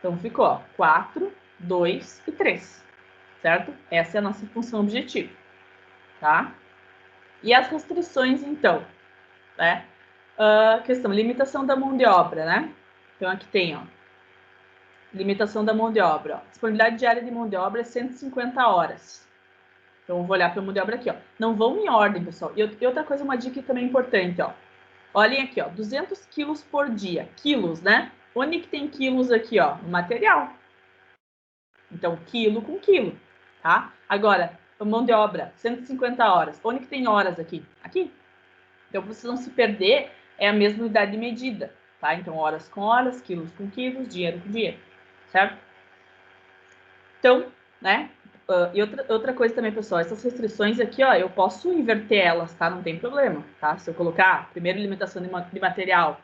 Então ficou, ó, 4, 2 e 3, certo? Essa é a nossa função objetiva, tá? E as restrições, então, né? Questão, limitação da mão de obra, né? Então aqui tem, ó, limitação da mão de obra, ó. Disponibilidade diária de mão de obra é 150 horas. Então, eu vou olhar para a mão de obra aqui, ó. Não vão em ordem, pessoal. E outra coisa, uma dica também importante, ó. Olhem aqui, ó. 200 quilos por dia. Quilos, né? Onde que tem quilos aqui, ó? No material. Então, quilo com quilo, tá? Agora, a mão de obra, 150 horas. Onde que tem horas aqui? Aqui. Então, para vocês não se perder, é a mesma unidade de medida, tá? Então, horas com horas, quilos com quilos, dinheiro com dinheiro, certo? Então, né? E outra coisa também, pessoal, essas restrições aqui, ó, eu posso inverter elas, tá? Não tem problema, tá? Se eu colocar primeiro limitação de material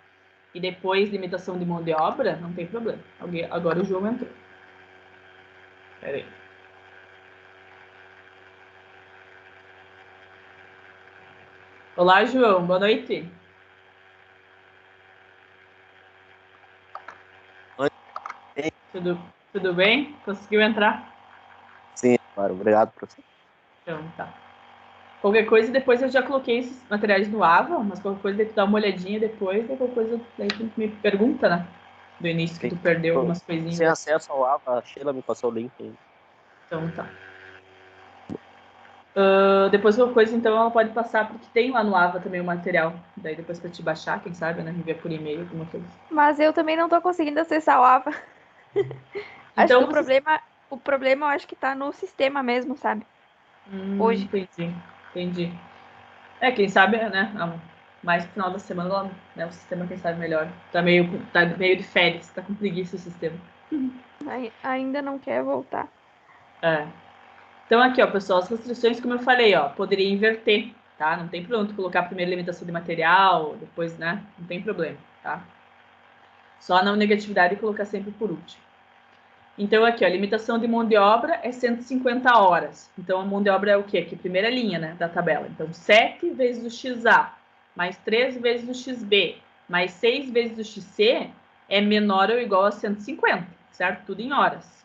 e depois limitação de mão de obra, não tem problema. Agora o João entrou. Pera aí. Olá, João. Boa noite. Oi. Tudo bem? Conseguiu entrar? Sim, claro. Obrigado, professor. Então, tá. Qualquer coisa, depois eu já coloquei esses materiais no AVA, mas qualquer coisa, tu dá uma olhadinha depois, qualquer coisa, daí tu me pergunta, né? Do início que tu perdeu algumas coisinhas. Sem acesso ao AVA, a Sheila me passou o link aí. Então, tá. Depois qualquer coisa, então, ela pode passar, porque tem lá no AVA também o material. Daí depois pra te baixar, quem sabe, né? Enviar por e-mail, alguma coisa. Mas eu também não tô conseguindo acessar o AVA. Acho que o problema eu acho que tá no sistema mesmo, sabe? Hoje. Entendi. Quem sabe, né? Mais no final da semana, né, o sistema, quem sabe, melhor. Tá meio de férias, tá com preguiça o sistema. Ainda não quer voltar. Então, aqui, ó, pessoal, as restrições, como eu falei, ó, poderia inverter, tá? Não tem problema tu colocar primeiro limitação de material, depois, né? Não tem problema, tá? Só na negatividade colocar sempre por último. Então, aqui, ó, limitação de mão de obra é 150 horas. Então, a mão de obra é o quê? Aqui, primeira linha, né, da tabela. Então, 7 vezes o XA, mais 3 vezes o XB, mais 6 vezes o XC é menor ou igual a 150, certo? Tudo em horas.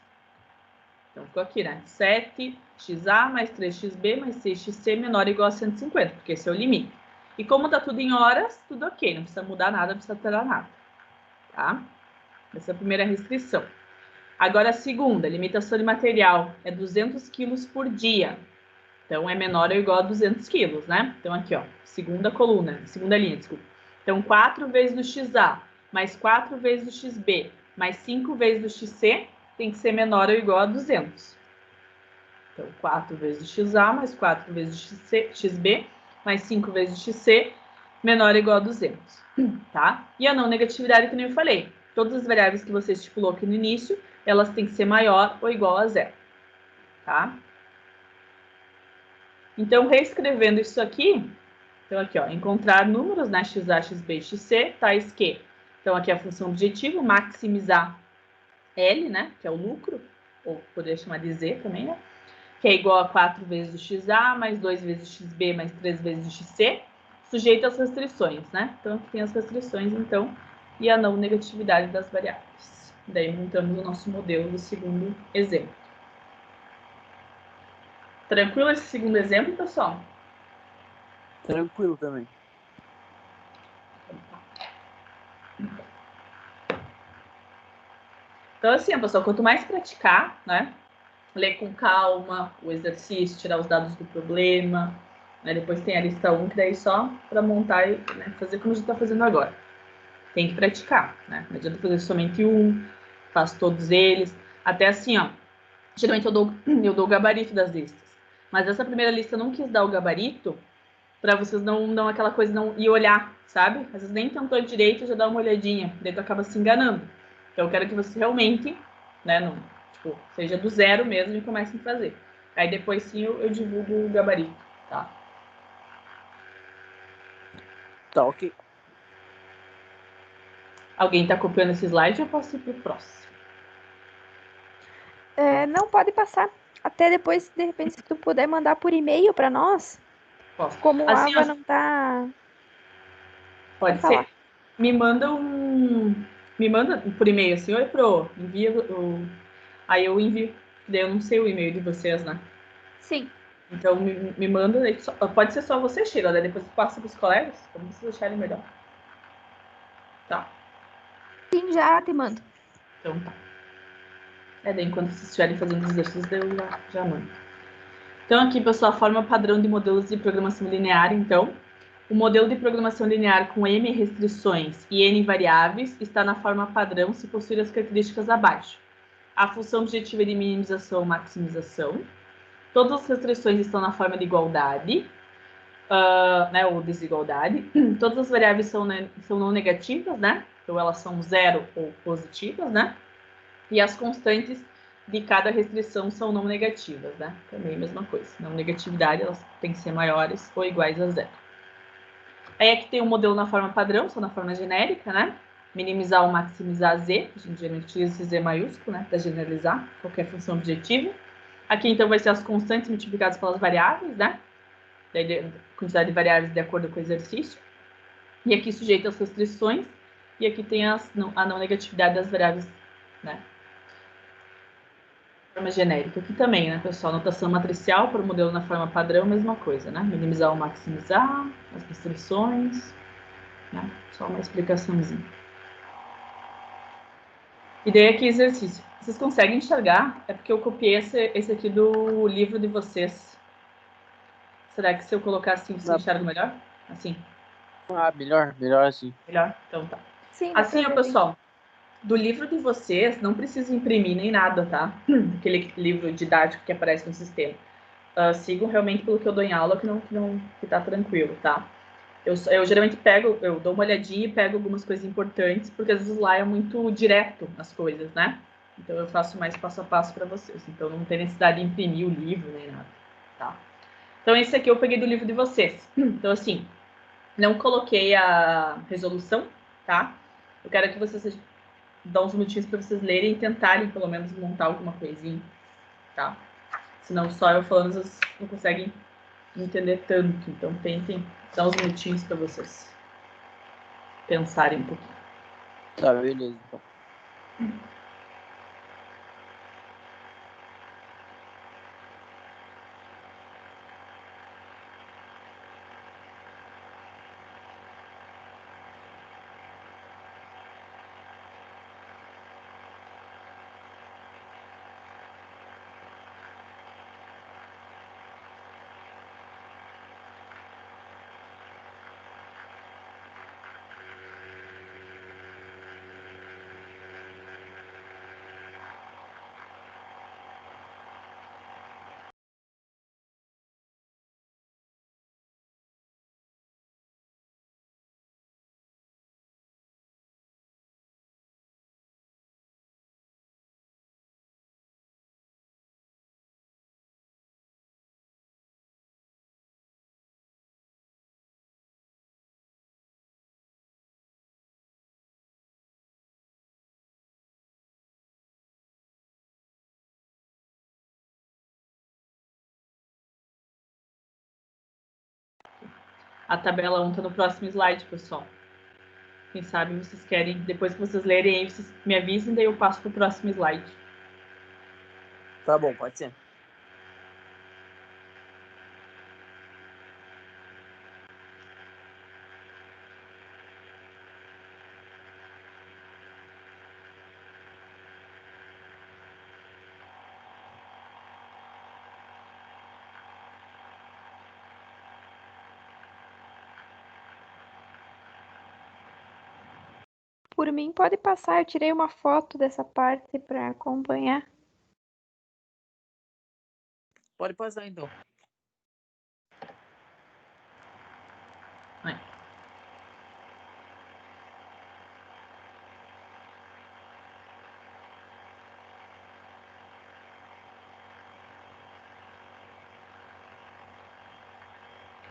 Então, ficou aqui, né? 7XA mais 3XB mais 6XC menor ou igual a 150, porque esse é o limite. E como tá tudo em horas, tudo ok. Não precisa mudar nada, não precisa alterar nada. Tá? Essa é a primeira restrição. Agora, a segunda, limitação de material é 200 quilos por dia. Então, é menor ou igual a 200 quilos, né? Então, aqui, ó, segunda linha, desculpa. Então, 4 vezes do XA, mais 4 vezes do XB, mais 5 vezes do XC, tem que ser menor ou igual a 200. Então, 4 vezes do XA, mais 4 vezes do XB, mais 5 vezes do XC, menor ou igual a 200, tá? E a não negatividade, que nem eu falei. Todas as variáveis que você estipulou aqui no início, elas têm que ser maior ou igual a zero, tá? Então, reescrevendo isso aqui, então aqui, ó, encontrar números, né, XA, XB e XC, tais que, então aqui é a função objetivo, maximizar L, né, que é o lucro, ou poderia chamar de Z também, né, que é igual a 4 vezes o XA, mais 2 vezes o XB, mais 3 vezes o XC, sujeito às restrições, né, então aqui tem as restrições, então, e a não negatividade das variáveis. Daí montamos o nosso modelo do segundo exemplo. Tranquilo esse segundo exemplo, pessoal? Tranquilo também. Então, assim, pessoal, quanto mais praticar, né? Ler com calma o exercício, tirar os dados do problema, né? Depois tem a lista 1, que daí só para montar e, né, fazer como a gente está fazendo agora. Tem que praticar, né? Não adianta fazer somente um, faz todos eles. Até assim, ó, geralmente eu dou o gabarito das listas. Mas essa primeira lista eu não quis dar o gabarito para vocês não dão aquela coisa não ir olhar, sabe? Às vezes nem tentou direito, já dá uma olhadinha, daí tu acaba se enganando. Então eu quero que vocês realmente, né, não, tipo, seja do zero mesmo e comecem a fazer. Aí depois sim eu divulgo o gabarito, tá? Tá, ok. Alguém está copiando esse slide ou eu posso ir para o próximo? Não, pode passar. Até depois, de repente, se tu puder mandar por e-mail para nós. Posso. Como o Assim, Ava não tá... Pode ser. Me manda por e-mail assim, oi, Pro, envia o... Aí eu envio. Daí eu não sei o e-mail de vocês, né? Sim. Então me manda, pode ser só você, Sheila, daí depois passa para os colegas, como vocês acharem melhor. Tá. Sim, já te mando. Então tá. Daí enquanto vocês estiverem fazendo os exercícios, daí eu já mando. Então aqui, pessoal, a forma padrão de modelos de programação linear, então. O modelo de programação linear com M restrições e N variáveis está na forma padrão se possuir as características abaixo. A função objetiva de minimização ou maximização. Todas as restrições estão na forma de igualdade, né, ou desigualdade. Todas as variáveis são não negativas, né? Então elas são zero ou positivas, né? E as constantes de cada restrição são não negativas, né? Também a mesma coisa. Não negatividade, elas têm que ser maiores ou iguais a zero. Aí aqui tem um modelo na forma padrão, só na forma genérica, né? Minimizar ou maximizar Z, a gente geralmente utiliza esse Z maiúsculo, né? Para generalizar qualquer função objetiva. Aqui, então, vai ser as constantes multiplicadas pelas variáveis, né? Daí, a quantidade de variáveis de acordo com o exercício. E aqui sujeito às restrições. E aqui tem a não negatividade das variáveis, né? Forma genérica. Aqui também, né, pessoal? Notação matricial para o modelo na forma padrão, mesma coisa, né? Minimizar ou maximizar, as restrições, né? Só uma explicaçãozinha. E daí aqui exercício. Vocês conseguem enxergar? É porque eu copiei esse aqui do livro de vocês. Será que se eu colocar assim, vocês enxergam melhor? Assim? Melhor assim. Melhor? Então tá. Sim, Assim, ó, pessoal, do livro de vocês, não precisa imprimir nem nada, tá? Aquele livro didático que aparece no sistema. Sigam realmente pelo que eu dou em aula, que tá tranquilo, tá? Eu geralmente eu dou uma olhadinha e pego algumas coisas importantes, porque às vezes lá é muito direto as coisas, né? Então eu faço mais passo a passo para vocês. Então não tem necessidade de imprimir o livro nem nada, tá? Então esse aqui eu peguei do livro de vocês. Então assim, não coloquei a resolução, tá? Eu quero que vocês dão uns minutinhos para vocês lerem e tentarem pelo menos montar alguma coisinha, tá? Senão só eu falando vocês não conseguem entender tanto. Então tentem dar uns minutinhos para vocês pensarem um pouquinho. Tá, beleza, então. A tabela 1 está no próximo slide, pessoal. Quem sabe vocês querem, depois que vocês lerem aí, vocês me avisem, daí eu passo para o próximo slide. Tá bom, pode ser. Por mim, pode passar. Eu tirei uma foto dessa parte para acompanhar. Pode passar, então. Vai.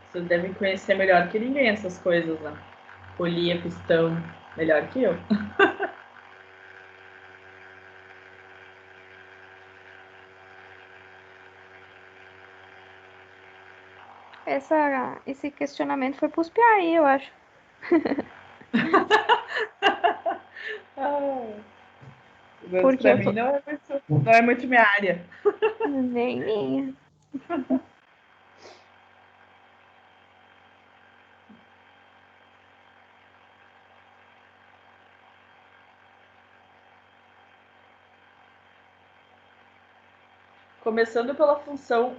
Vocês devem conhecer melhor que ninguém essas coisas lá. Polia, pistão, Melhor que eu. Esse questionamento foi pros PAI, eu acho. Porque pra mim não é muito minha área. Nem minha. Começando pela função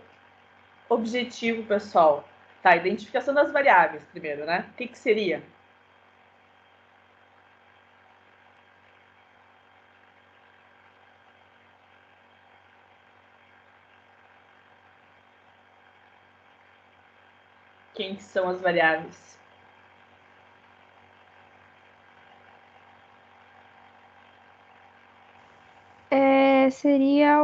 objetivo, pessoal. Tá, identificação das variáveis primeiro, né? O que seria? Quem que são as variáveis? Seria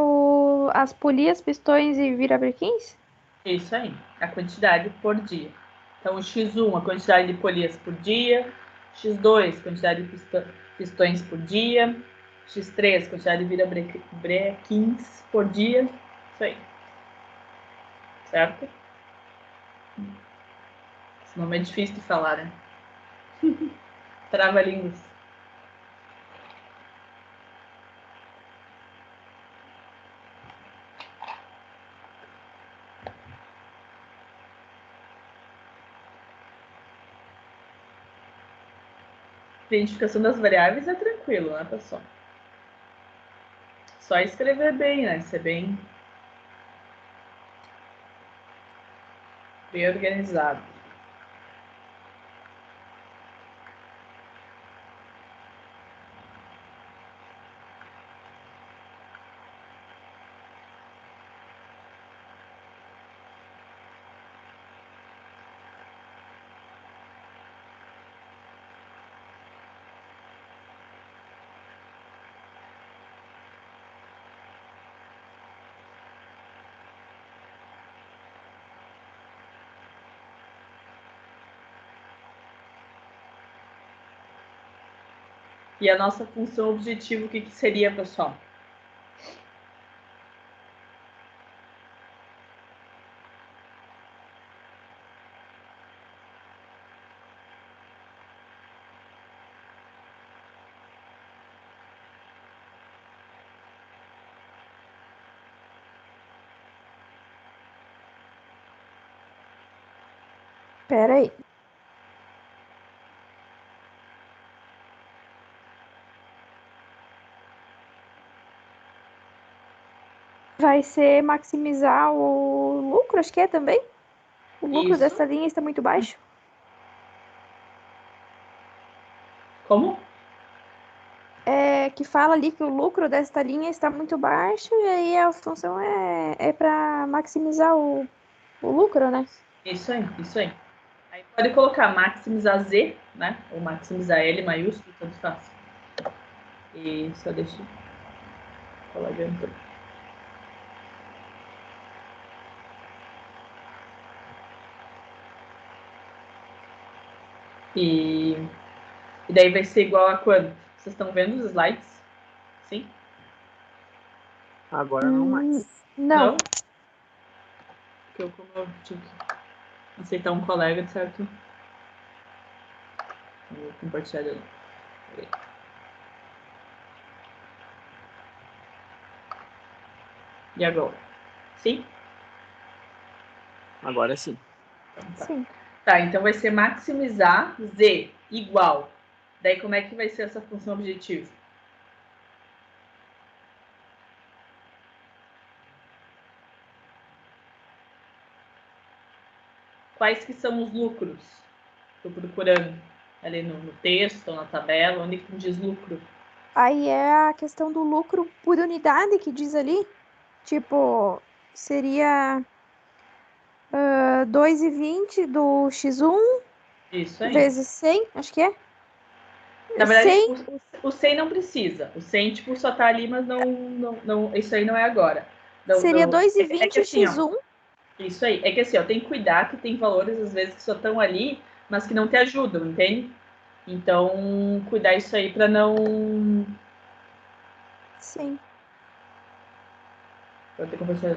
as polias, pistões e virabrequins? Isso aí, a quantidade por dia. Então, o X1, a quantidade de polias por dia. X2, quantidade de pistões por dia. X3, quantidade de virabrequins por dia. Isso aí. Certo? Esse nome é difícil de falar, né? Trava-línguas. Identificação das variáveis é tranquilo, né, pessoal? Só escrever bem, né? Ser bem organizado. E a nossa função objetivo, o que seria, pessoal? Pera aí. Vai ser maximizar o lucro, acho que é também? O lucro Isso. dessa linha está muito baixo? Como? Que fala ali que o lucro desta linha está muito baixo e aí a função é para maximizar o lucro, né? Isso aí, isso aí. Aí pode colocar maximizar Z, né? Ou maximizar L maiúsculo, tanto faz. E só deixa eu falar dentro. E daí vai ser igual a quanto? Vocês estão vendo os slides? Sim? Agora não mais. Não. Porque como eu tive que aceitar um colega, certo? Vou compartilhar ali. E agora? Sim? Agora sim. Então, tá. Sim. Tá, então vai ser maximizar Z igual. Daí como é que vai ser essa função objetiva? Quais que são os lucros? Estou procurando ali no texto, ou na tabela, onde que diz lucro? Aí é a questão do lucro por unidade que diz ali. Tipo, seria 2,20 do X1 Isso aí. vezes 100, acho que é. Na verdade, 100. o 100 não precisa. O 100, tipo, só tá ali, mas não isso aí não é agora. Seria Não, 2,20 assim, X1. Isso aí. É que assim, ó, tem que cuidar que tem valores, às vezes, que só estão ali, mas que não te ajudam, entende? Então, cuidar isso aí para não... Sim. Vou ter que conversar.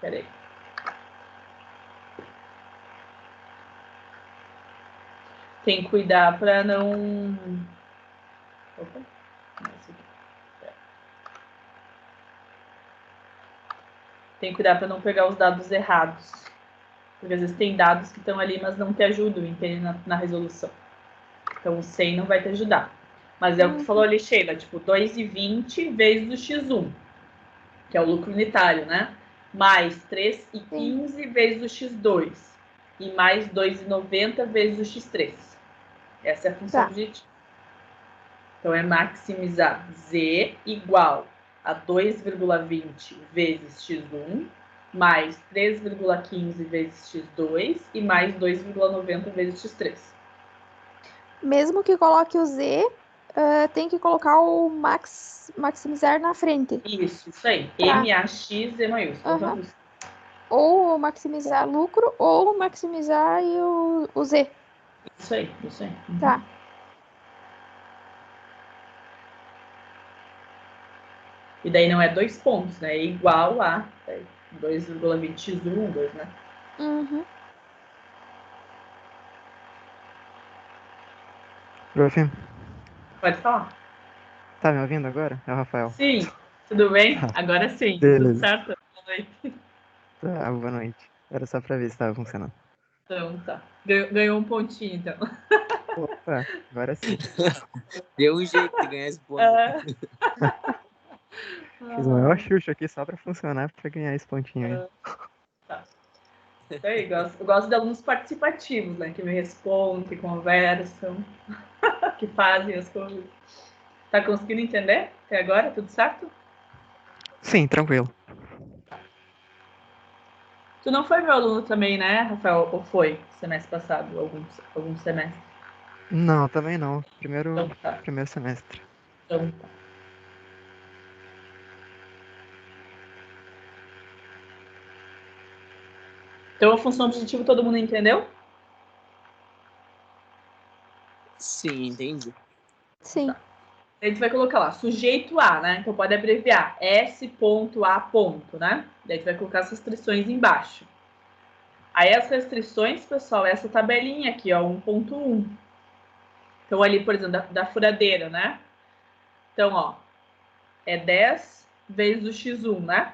Peraí. Tem que cuidar para não... Opa. Tem que cuidar para não pegar os dados errados. Porque às vezes tem dados que estão ali, mas não te ajudam, entende? Na resolução. Então o 100 não vai te ajudar. Mas é o que tu falou ali, Sheila, tipo 2,20 vezes o X1, que é o lucro unitário, né? Mais 3,15 vezes o X2. E mais 2,90 vezes o X3. Essa é a função objetiva. Então é maximizar Z igual a 2,20 vezes X1, mais 3,15 vezes X2 e mais 2,90 vezes X3. Mesmo que coloque o Z, tem que colocar o maximizar na frente. Isso aí. Tá. MAX, Z maiúsculo. Ou maximizar lucro, ou maximizar o Z. Isso aí. Tá. E daí não é 2 pontos, né? É igual a 2,20x1, 2, né? Uhum. Prof, Pode falar. tá me ouvindo agora? É o Rafael. Sim. Tudo bem? Agora sim. Beleza. Tudo certo? Boa noite. Tá, boa noite. Era só pra ver se tava funcionando. Então, tá. Ganhou um pontinho, então. Opa, agora sim. Deu um jeito de ganhar esse ponto. Fiz o maior xuxa aqui só pra funcionar, pra ganhar esse pontinho aí. Tá. Isso aí, eu gosto de alunos participativos, né? Que me respondem, que conversam, que fazem as coisas. Tá conseguindo entender até agora? Tudo certo? Sim, tranquilo. Tu não foi meu aluno também, né, Rafael? Ou foi semestre passado, algum semestre? Não, também não. Primeiro Então tá. semestre. Então tá. Então a função objetiva todo mundo entendeu? Sim, entendi. Sim. Tá. A gente vai colocar lá, sujeito A, né? Então pode abreviar S.A. né? Daí a gente vai colocar as restrições embaixo. Aí as restrições, pessoal, é essa tabelinha aqui, ó, 1.1. Então ali, por exemplo, da furadeira, né? Então, ó, é 10 vezes o x1, né?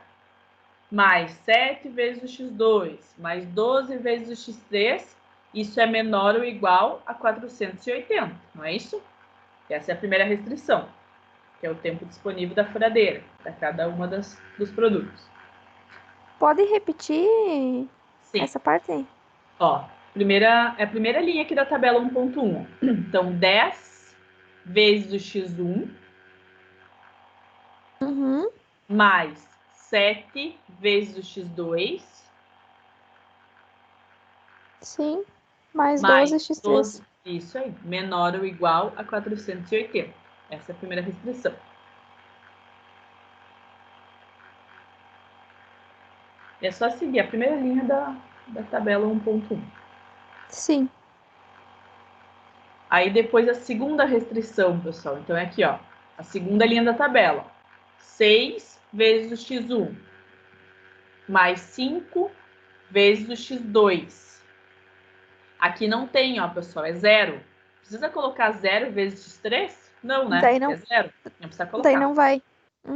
Mais 7 vezes o x2, mais 12 vezes o x3. Isso é menor ou igual a 480, não é isso? Essa é a primeira restrição, que é o tempo disponível da furadeira, para cada uma dos produtos. Pode repetir essa parte aí? Ó, a primeira linha aqui da tabela 1.1. Então, 10 vezes o x1 mais 7 vezes o x2 Sim. Mais mais 12x3. 12, isso aí, menor ou igual a 480. Essa é a primeira restrição. É só seguir a primeira linha da tabela 1.1. Sim. Aí depois a segunda restrição, pessoal. Então é aqui, ó, a segunda linha da tabela. 6 vezes o x1 mais 5 vezes o x2. Aqui não tem, ó, pessoal, é zero. Precisa colocar 0 vezes x3? Não, né? Daí não, É zero. Não precisa colocar. daí não vai.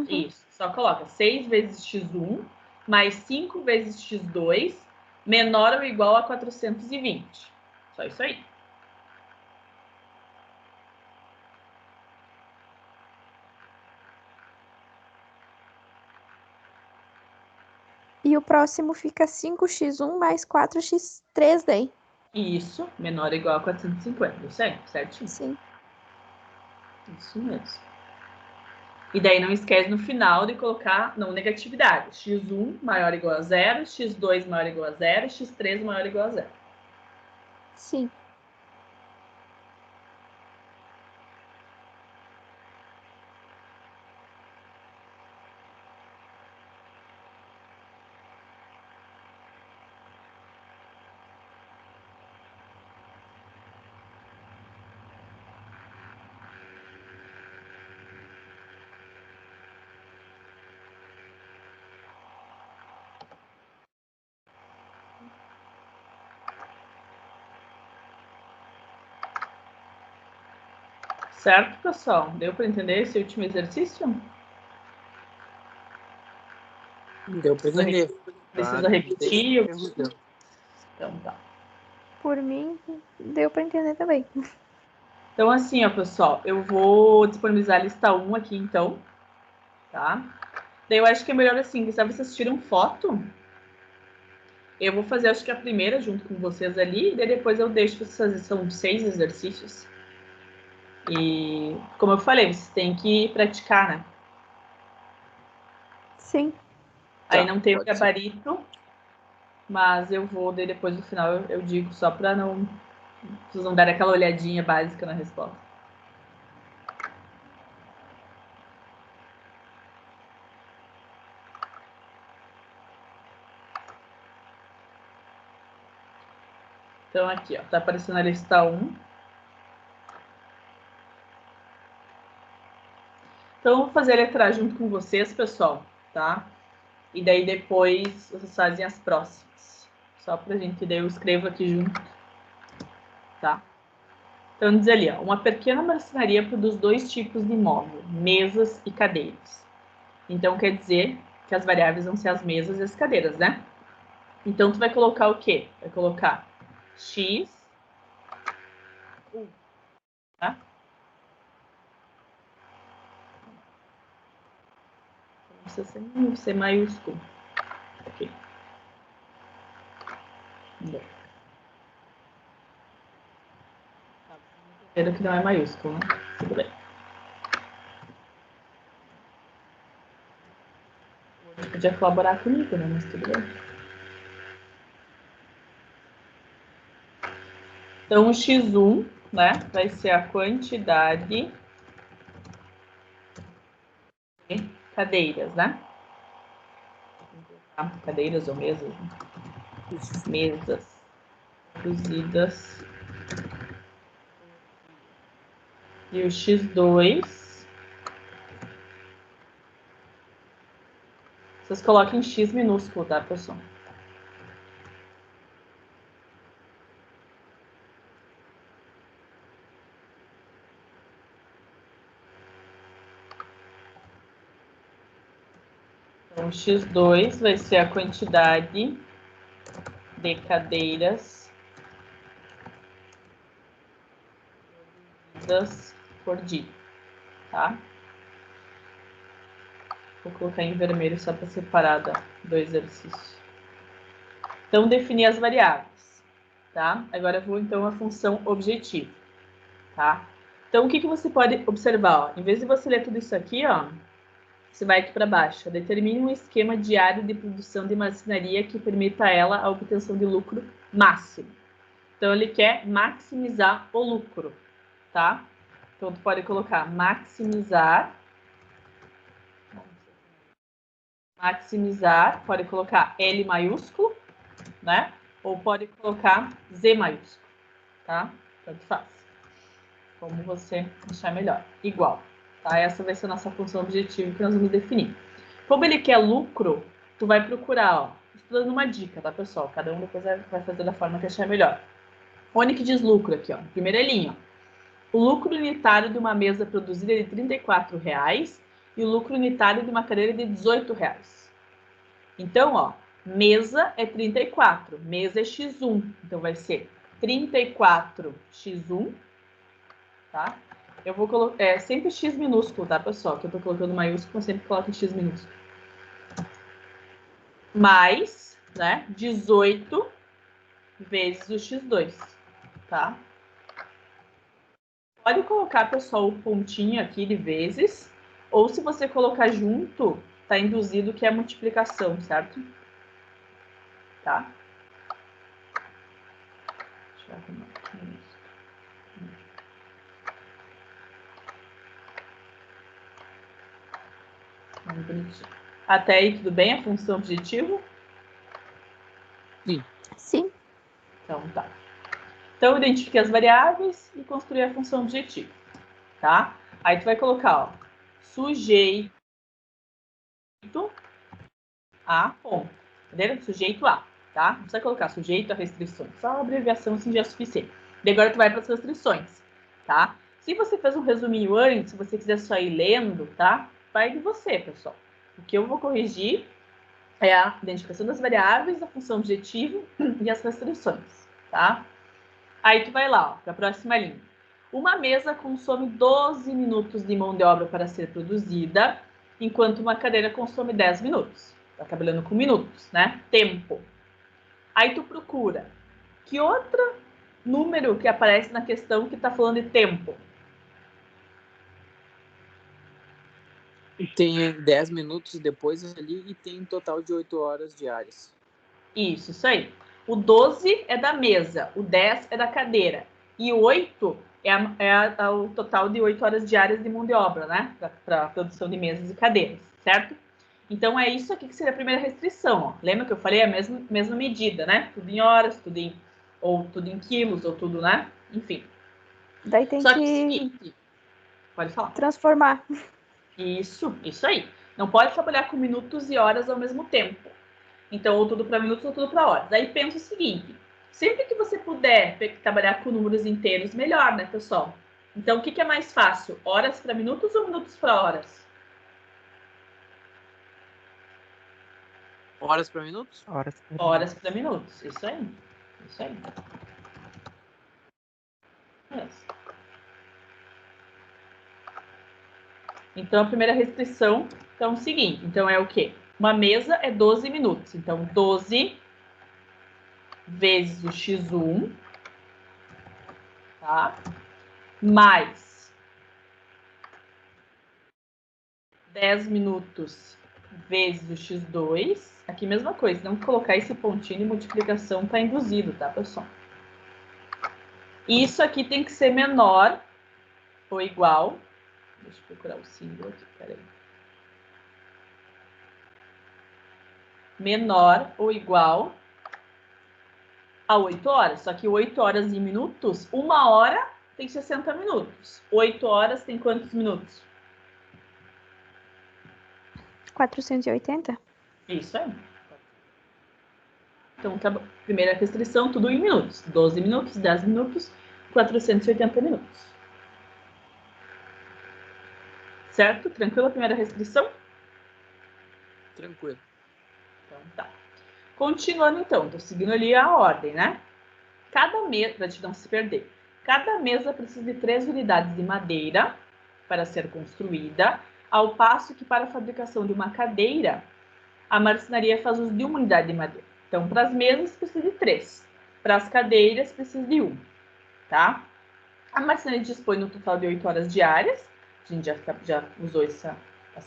Isso, só coloca 6 vezes x1 mais 5 vezes x2 menor ou igual a 420. Só isso aí. E o próximo fica 5x1 mais 4x3 daí. Isso, menor ou igual a 450. Isso aí, certinho. Sim. Isso mesmo. E daí não esquece no final de colocar não negatividade. x1 maior ou igual a zero, x2 maior ou igual a zero, x3 maior ou igual a zero. Sim. Certo, pessoal? Deu para entender esse último exercício? Deu pra entender. Precisa repetir? Deu. Então tá. Por mim, deu para entender também. Então, assim, ó, pessoal, eu vou disponibilizar a lista 1 aqui, então, tá? Daí eu acho que é melhor assim, que se vocês tiram foto, eu vou fazer, acho que a primeira junto com vocês ali, e daí depois eu deixo vocês fazer, são 6 exercícios. E, como eu falei, vocês têm que praticar, né? Sim. Aí Tá, não tem o pode ser. gabarito, mas eu vou, daí depois no final eu digo, só para não... Vocês não darem aquela olhadinha básica na resposta. Então, aqui, ó, tá aparecendo a lista 1. Então, eu vou fazer a letra A junto com vocês, pessoal, tá? E daí depois vocês fazem as próximas. Só pra gente, daí eu escrevo aqui junto, tá? Então, diz ali, ó, uma pequena marcenaria produz 2 tipos de móvel, mesas e cadeiras. Então, quer dizer que as variáveis vão ser as mesas e as cadeiras, né? Então, tu vai colocar o quê? Vai colocar x, tá? Não precisa ser maiúsculo. Ok. Bom. Entendo que não é maiúsculo, né? Tudo bem. Você podia colaborar comigo, né? Mas tudo bem. Então, o x1, né, vai ser a quantidade de cadeiras, né? Cadeiras ou mesas. Né? Mesas produzidas. E o x2, vocês coloquem x minúsculo, tá, pessoal? Então, o x2 vai ser a quantidade de cadeiras produzidas por dia, tá? Vou colocar em vermelho só para separar do exercício. Então, definir as variáveis, tá? Agora eu vou, então, à função objetivo, tá? Então, o que você pode observar, ó? Em vez de você ler tudo isso aqui, ó, você vai aqui para baixo. Determine um esquema diário de produção de marcenaria que permita a ela a obtenção de lucro máximo. Então, ele quer maximizar o lucro, tá? Então, tu pode colocar maximizar, pode colocar L maiúsculo, né? Ou pode colocar Z maiúsculo, tá? Tanto faz. Como você achar melhor. Igual, tá? Essa vai ser a nossa função objetivo que nós vamos definir. Como ele quer lucro, tu vai procurar, ó. Estou dando uma dica, tá, pessoal? Cada um depois vai fazer da forma que achar melhor. Onde que diz lucro aqui, ó? Primeira linha, ó. O lucro unitário de uma mesa produzida é de R$ 34,00 e o lucro unitário de uma cadeira é de R$ 18,00. Então, ó, mesa é 34, mesa é x1, então vai ser 34x1, tá? Eu vou colocar, sempre x minúsculo, tá, pessoal? Que eu tô colocando maiúsculo, eu sempre coloco x minúsculo. Mais, né, 18 vezes o x2, tá? Pode colocar, pessoal, o pontinho aqui de vezes, ou se você colocar junto, tá induzido que é multiplicação, certo? Tá? Deixa eu arrumar aqui. Até aí, tudo bem? A função objetivo? Sim. Sim. Então, tá. Então, identifique as variáveis e construir a função objetivo, tá? Aí, tu vai colocar, ó, sujeito a ponto, entendeu? Sujeito a, tá? Não precisa colocar sujeito a restrições, só a abreviação assim já é suficiente. E agora, tu vai para as restrições, tá? Se você fez um resuminho antes, se você quiser só ir lendo, tá? Vai de você, pessoal. O que eu vou corrigir é a identificação das variáveis, a função objetivo e as restrições, tá? Aí tu vai lá, para a próxima linha. Uma mesa consome 12 minutos de mão de obra para ser produzida, enquanto uma cadeira consome 10 minutos. Tá trabalhando com minutos, né? Tempo. Aí tu procura. Que outro número que aparece na questão que está falando de tempo? Tem 10 minutos depois ali e tem um total de 8 horas diárias. Isso aí. O 12 é da mesa, o 10 é da cadeira. E o 8 é o total de 8 horas diárias de mão de obra, né? Para a produção de mesas e cadeiras, certo? Então, é isso aqui que seria a primeira restrição. Ó. Lembra que eu falei? É a mesma medida, né? Tudo em horas, tudo em quilos, ou tudo, né? Enfim. Daí tem Só que que seguinte, pode falar. transformar. Isso aí. Não pode trabalhar com minutos e horas ao mesmo tempo. Então, ou tudo para minutos ou tudo para horas. Aí pensa o seguinte: sempre que você puder trabalhar com números inteiros, melhor, né, pessoal? Então, o que é mais fácil? Horas para minutos ou minutos para horas? Horas para minutos? Horas para minutos. Isso aí. Isso aí. Isso. Então, a primeira restrição é o seguinte. Então, é o quê? Uma mesa é 12 minutos. Então, 12 vezes o x1, tá? Mais 10 minutos vezes o x2. Aqui, mesma coisa. Não colocar esse pontinho de multiplicação tá induzido, tá, pessoal? Isso aqui tem que ser menor ou igual. Deixa eu procurar o símbolo aqui, peraí. Menor ou igual a 8 horas. Só que 8 horas em minutos, 1 hora tem 60 minutos. 8 horas tem quantos minutos? 480? Isso aí. Então, tá, primeira restrição, tudo em minutos. 12 minutos, 10 minutos, 480 minutos. Certo? Tranquilo a primeira restrição? Tranquilo. Então, tá. Continuando, então. Tô seguindo ali a ordem, né? Cada mesa, para não se perder, cada mesa precisa de 3 unidades de madeira para ser construída, ao passo que para a fabricação de uma cadeira, a marcenaria faz uso de 1 unidade de madeira. Então, para as mesas precisa de 3. Para as cadeiras precisa de 1, tá? A marcenaria dispõe no total de 8 horas diárias, a gente já usou essa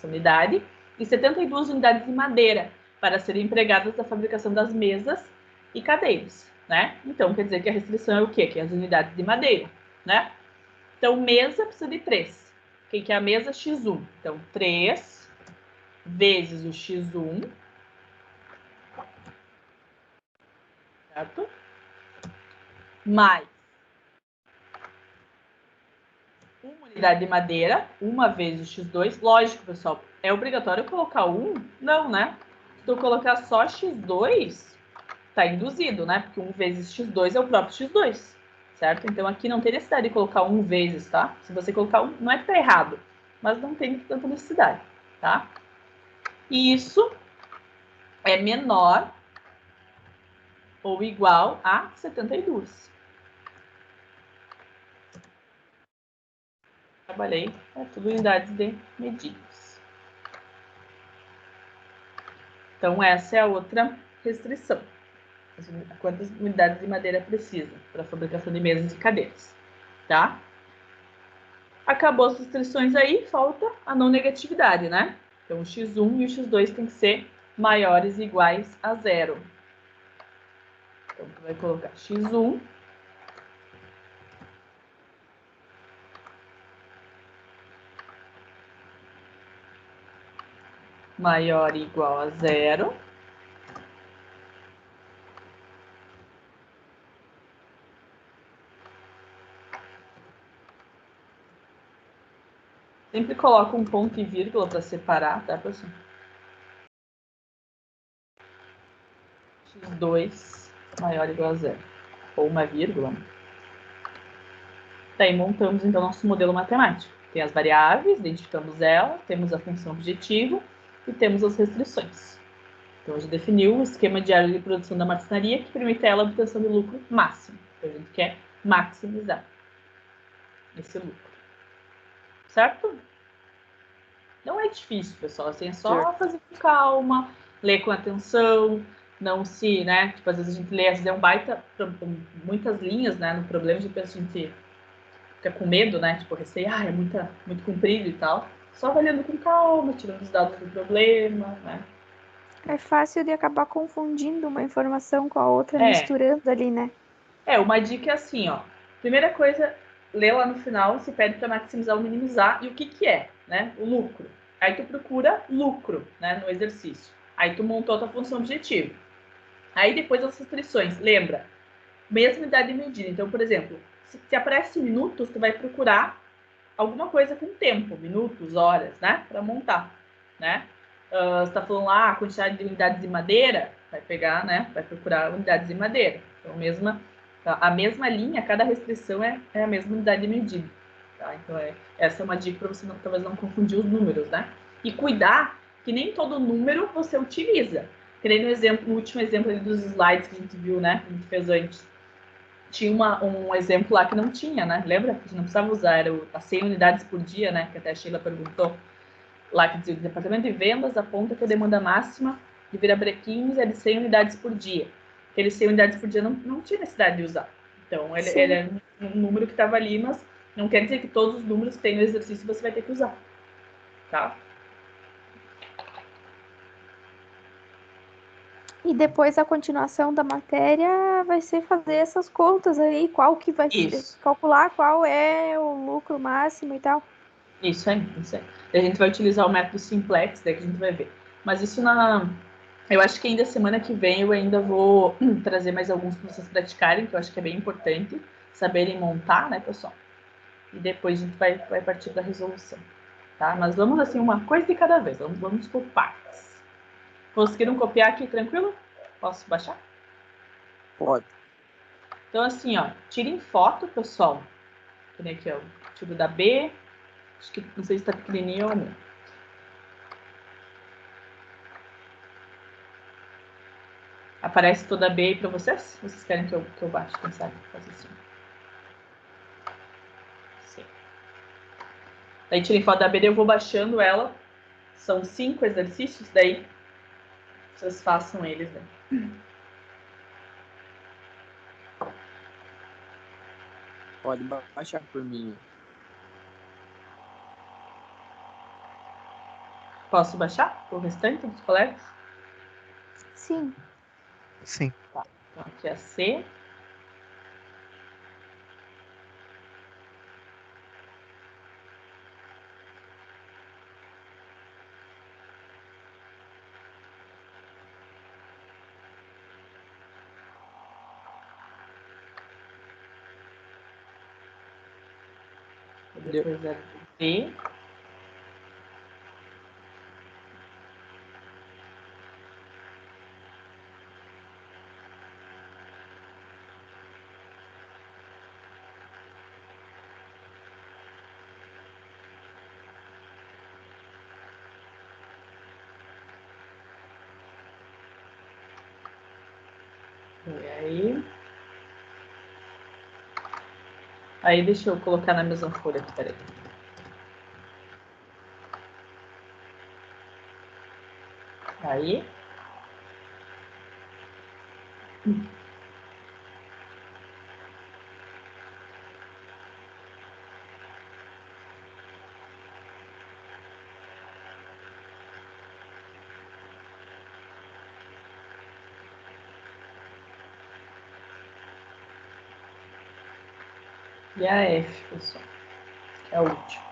unidade, e 72 unidades de madeira para serem empregadas na fabricação das mesas e cadeiras, né? Então, quer dizer que a restrição é o quê? Que é as unidades de madeira, né? Então, mesa precisa de 3. Quem que é a mesa? X1. Então, 3 vezes o X1, certo? Mais 1 unidade de madeira, 1 vezes o X2. Lógico, pessoal, é obrigatório colocar 1? Não, né? Se tu colocar só X2, tá induzido, né? Porque 1 vezes X2 é o próprio X2, certo? Então, aqui não tem necessidade de colocar 1 vezes, tá? Se você colocar 1, não é que tá errado, mas não tem tanta necessidade, tá? E isso é menor ou igual a 72. Trabalhei, é tudo unidades de medidas. Então, essa é a outra restrição. Quantas unidades de madeira precisa para a fabricação de mesas e cadeiras, tá? Acabou as restrições aí, falta a não negatividade, né? Então, o x1 e o x2 tem que ser maiores ou iguais a 0. Então, tu vai colocar x1 maior ou igual a 0. Sempre coloca um ponto e vírgula para separar, tá, pessoal? x2 maior ou igual a 0. Ou uma vírgula. Daí montamos, então, nosso modelo matemático. Tem as variáveis, identificamos ela, temos a função objetivo e temos as restrições. Então, a gente definiu o esquema diário de produção da marcenaria que permite a ela a obtenção de lucro máximo. Então, a gente quer maximizar esse lucro. Certo? Não é difícil, pessoal. Assim, é só fazer com calma, ler com atenção, não se, né? Tipo, às vezes a gente lê, às vezes é um baita, muitas linhas, né? No problema, a gente fica com medo, né? Tipo, receio, é muito comprido e tal. Só vai lendo com calma, tirando os dados do problema, né? É fácil de acabar confundindo uma informação com a outra, É. misturando ali, né? Uma dica é assim, ó. Primeira coisa, lê lá no final, se pede para maximizar ou minimizar, e o que que é, né? O lucro. Aí tu procura lucro, né, no exercício. Aí tu montou a tua função objetiva. Aí depois as restrições, lembra? Mesma unidade de medida. Então, por exemplo, se aparece minutos, tu vai procurar alguma coisa com tempo, minutos, horas, né, para montar, né? Você está falando lá a quantidade de unidades de madeira, vai pegar, né, vai procurar unidades de madeira. Então, a mesma linha, cada restrição é a mesma unidade de medida. Tá? Então, essa é uma dica para você talvez não confundir os números, né? E cuidar que nem todo número você utiliza. Que nem no último exemplo ali dos slides que a gente viu, né, que a gente fez antes. Tinha um exemplo lá que não tinha, né? Lembra? Que a gente não precisava usar, era as 100 unidades por dia, né? Que até a Sheila perguntou. Lá que dizia, o departamento de vendas aponta que a demanda máxima de virabrequins é de 100 unidades por dia. Aqueles 100 unidades por dia não tinha necessidade de usar. Então, ele é um número que estava ali, mas não quer dizer que todos os números que tem no exercício você vai ter que usar. Tá? E depois a continuação da matéria vai ser fazer essas contas aí, qual que vai calcular qual é o lucro máximo e tal. Isso aí. A gente vai utilizar o método simplex, daí que a gente vai ver. Mas isso eu acho que ainda semana que vem eu ainda vou trazer mais alguns para vocês praticarem, que eu acho que é bem importante saberem montar, né, pessoal? E depois a gente vai partir para a resolução, tá? Mas vamos assim, uma coisa de cada vez, vamos por partes. Conseguiram copiar aqui tranquilo? Posso baixar? Pode. Então assim, ó, tirem foto, pessoal. Tem aqui, ó, tiro da B. Acho que não sei se está pequenininho ou não. Aparece toda a B aí para vocês? Vocês querem que eu baixe? Quem sabe? Fazer assim. Sim. Daí tirem foto da B, eu vou baixando ela. São 5 exercícios, daí vocês façam eles, né? Pode baixar por mim. Posso baixar o restante dos colegas? Sim. Sim. Tá. Então aqui é a C. Depois é D. E aí. Aí deixa eu colocar na mesma folha aqui, peraí. Aí. E a F, pessoal. É a última.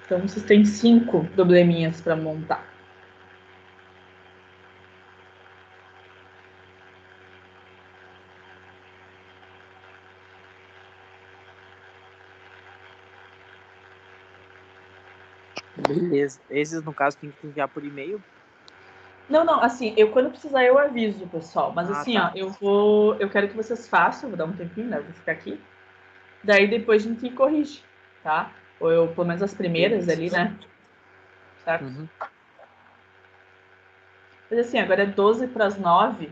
Então, vocês têm 5 probleminhas para montar. Beleza. Esses, no caso, tem que enviar por e-mail? Não, assim, quando precisar eu aviso, pessoal. Mas Ah, assim, tá. eu quero que vocês façam, vou dar um tempinho, né? Eu vou ficar aqui. Daí depois a gente corrige, tá? Ou eu, pelo menos as primeiras ali, né? Certo? Uhum. Mas assim, agora é 12 para as 9.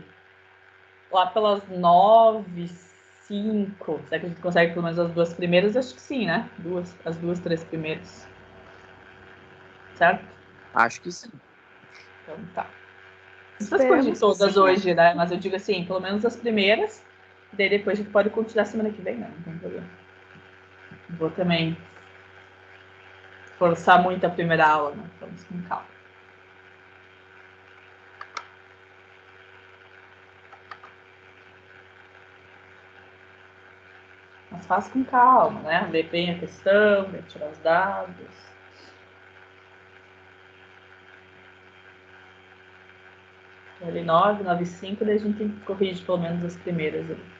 Lá pelas 9, 5. Será que a gente consegue pelo menos as duas primeiras? Acho que sim, né? As duas, três primeiras. Certo? Acho que sim. Então tá. Não precisa corrigir Esperamos que todas sim, né? hoje, né? Mas eu digo assim, pelo menos as primeiras. Daí depois a gente pode continuar semana que vem, né? Não tem problema. Vou também forçar muito a primeira aula, né? Vamos com calma. Mas faz com calma, né? Lê bem a questão, vê tirar os dados. Ali 9, 9, 5, daí a gente corrige pelo menos as primeiras ali.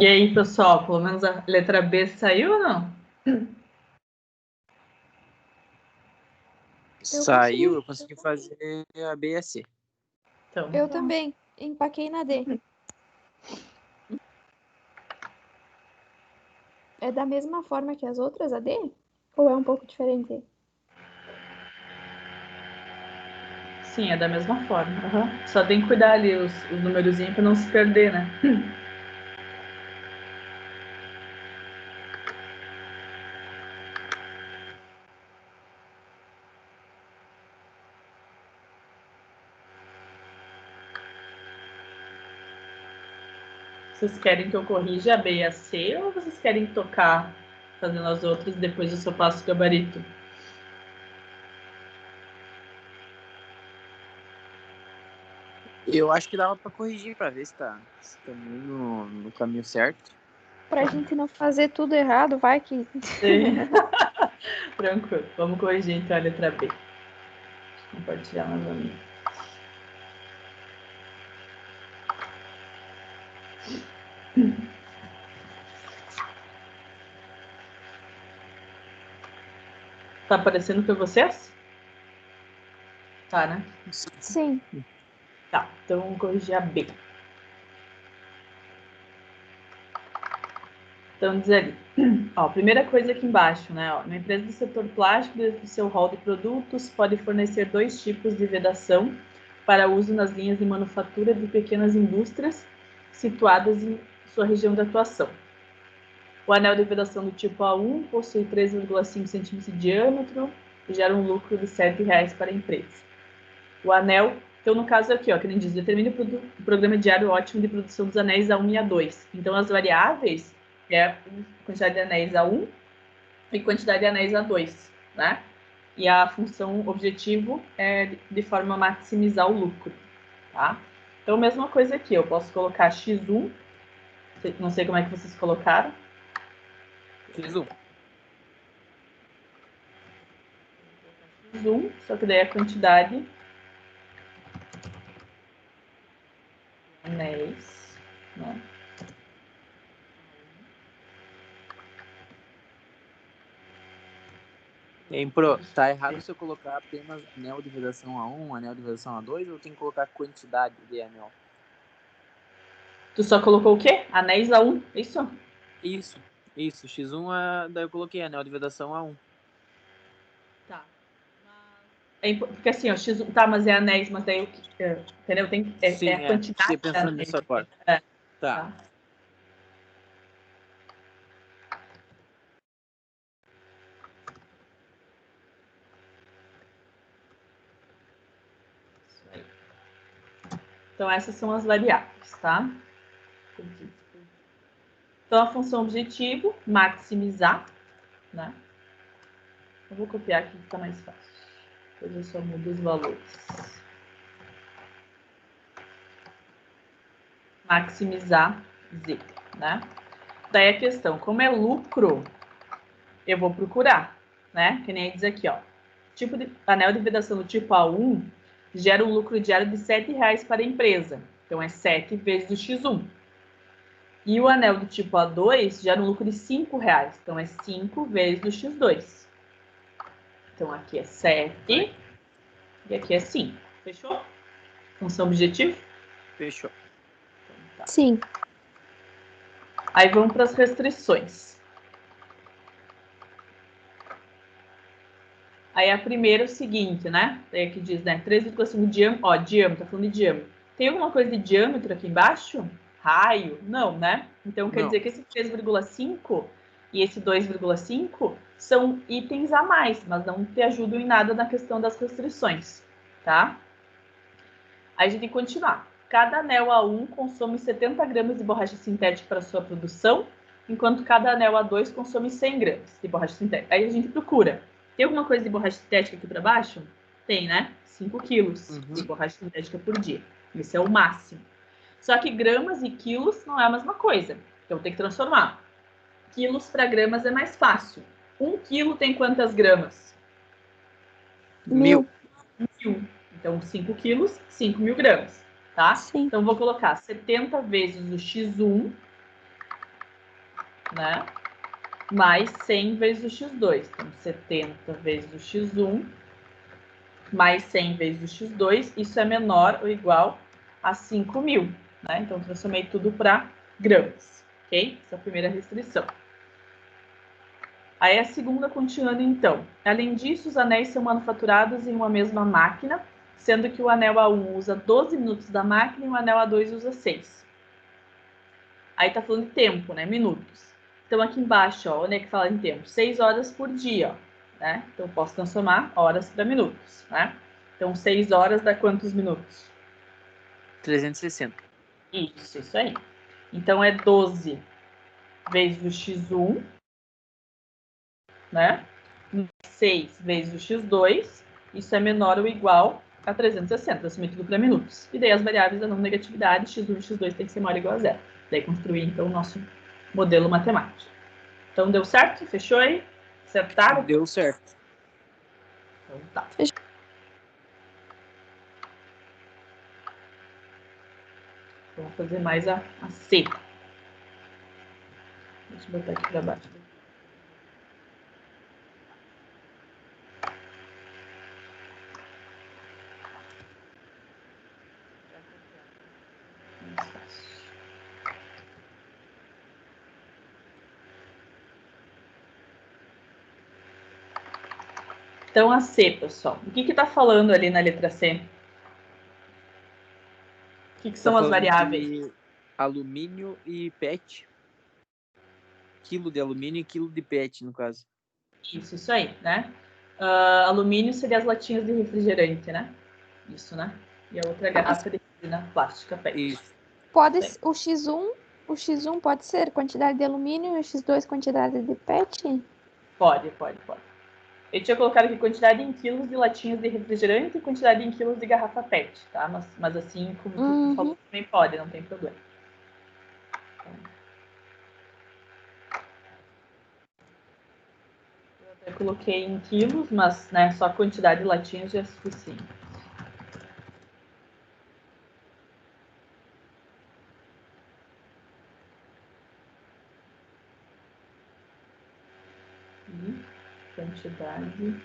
E aí, pessoal, pelo menos a letra B saiu ou não? Saiu, eu consegui fazer a B e a C. Então, Eu também. Empaquei na D. É da mesma forma que as outras, a D? Ou é um pouco diferente? sim, é da mesma forma. Aham. Só tem que cuidar ali os numerozinhos para não se perder, né? Vocês querem que eu corrija a B e a C ou vocês querem tocar fazendo as outras depois disso eu passo o gabarito? Eu acho que dava pra corrigir pra ver se tá indo no caminho certo. Pra gente não fazer tudo errado, vai que. Sim. Tranquilo. Vamos corrigir então a letra B. Deixa eu compartilhar novamente. Tá aparecendo para vocês? Tá, né? Sim. Tá, então vamos corrigir a B. Então, diz ali. Ó, primeira coisa aqui embaixo, né? Ó, uma empresa do setor plástico, dentro do seu rol de produtos, pode fornecer 2 tipos de vedação para uso nas linhas de manufatura de pequenas indústrias situadas em sua região de atuação. O anel de vedação do tipo A1 possui 3,5 cm de diâmetro e gera um lucro de R$ 7,00 para a empresa. O anel, então no caso aqui, ó, que nem diz, determine o programa diário ótimo de produção dos anéis A1 e A2. Então as variáveis é a quantidade de anéis A1 e quantidade de anéis A2, né? E a função objetivo é de forma a maximizar o lucro, tá? Então mesma coisa aqui, eu posso colocar X1, não sei como é que vocês colocaram. X1. X1, só que daí a quantidade de anéis, né? Tá errado se eu colocar apenas anel de vedação A1, anel de vedação A2, ou tem que colocar quantidade de anel? Tu só colocou o quê? Anéis A1, isso? Isso. X1, daí eu coloquei anel de vedação A1. Tá. Porque assim, ó, X1, tá, mas é anéis, mas daí o que. Entendeu? É a quantidade. Fiquei pensando de nisso anéis. agora. É, Tá. Isso aí. Então, essas são as variáveis, tá? Então, a função objetivo, maximizar, né? Eu vou copiar aqui que tá mais fácil. Depois eu só mudo os valores. Maximizar Z, né? Daí a questão, como é lucro, eu vou procurar, né? Que nem diz aqui, ó. Tipo de anel de vedação do tipo A1 gera um lucro diário de R$ 7,00 para a empresa. Então, é 7 vezes o X1. E o anel do tipo A2 gera um lucro de R$ 5,00. Então, é 5 vezes o X2. Então, aqui é 7 e aqui é 5. Fechou? Função objetivo? Fechou. Então, tá. Sim. Aí vamos para as restrições. Aí a primeira é o seguinte, né? Daí aqui diz, né? 3,5 diâmetro. Ó, diâmetro, tá falando de diâmetro. Tem alguma coisa de diâmetro aqui embaixo? Raio? Não, né? Então quer dizer que esse 3,5 e esse 2,5 são itens a mais, mas não te ajudam em nada na questão das restrições, tá? Aí a gente tem que continuar. Cada anel A1 consome 70 gramas de borracha sintética para sua produção, enquanto cada anel A2 consome 100 gramas de borracha sintética. Aí a gente procura. Tem alguma coisa de borracha sintética aqui para baixo? Tem, né? 5 quilos de borracha sintética por dia. Esse é o máximo. Só que gramas e quilos não é a mesma coisa. Então tem que transformar. Quilos para gramas é mais fácil. 1 quilo tem quantas gramas? 1.000. 1.000. Então, 5 quilos, 5.000 gramas, tá? Sim. Então, vou colocar 70 vezes o X1 né? Mais 100 vezes o x2. Então, 70 vezes o x1 mais 100 vezes o x2. Isso é menor ou igual a 5.000, né? Então, transformei tudo para gramas, ok? Essa é a primeira restrição. Aí a segunda, continuando então. Além disso, os anéis são manufaturados em uma mesma máquina, sendo que o anel A1 usa 12 minutos da máquina e o anel A2 usa 6. Aí tá falando de tempo, né? Minutos. Então aqui embaixo, ó, onde é que fala em tempo? 6 horas por dia, né? Então eu posso transformar horas para minutos, né? Então 6 horas dá quantos minutos? 360. Isso aí. Então é 12 vezes o x1, né? 6 vezes o x2, isso é menor ou igual a 360, assumir tudo para minutos. E daí as variáveis da não negatividade, x1 e x2 tem que ser maior ou igual a zero. Daí construir, então, o nosso modelo matemático. Então, deu certo? Fechou aí? Acertaram? Deu certo. Então, tá. Vamos fazer mais a C. Deixa eu botar aqui para baixo. Mais fácil. Então, a C, pessoal. O que está falando ali na letra C? O que são as variáveis? Alumínio e PET. Quilo de alumínio e quilo de PET, no caso. Isso aí, né? Alumínio seria as latinhas de refrigerante, né? Isso, né? E a outra garrafa de resina plástica PET. Isso. Pode o X1 pode ser quantidade de alumínio e o X2 quantidade de PET? Pode. Eu tinha colocado aqui quantidade em quilos de latinhas de refrigerante e quantidade em quilos de garrafa PET, tá? Mas assim, como tu falou, também pode, não tem problema. Eu até coloquei em quilos, mas né, só a quantidade de latinhas já é suficiente. E quantidade.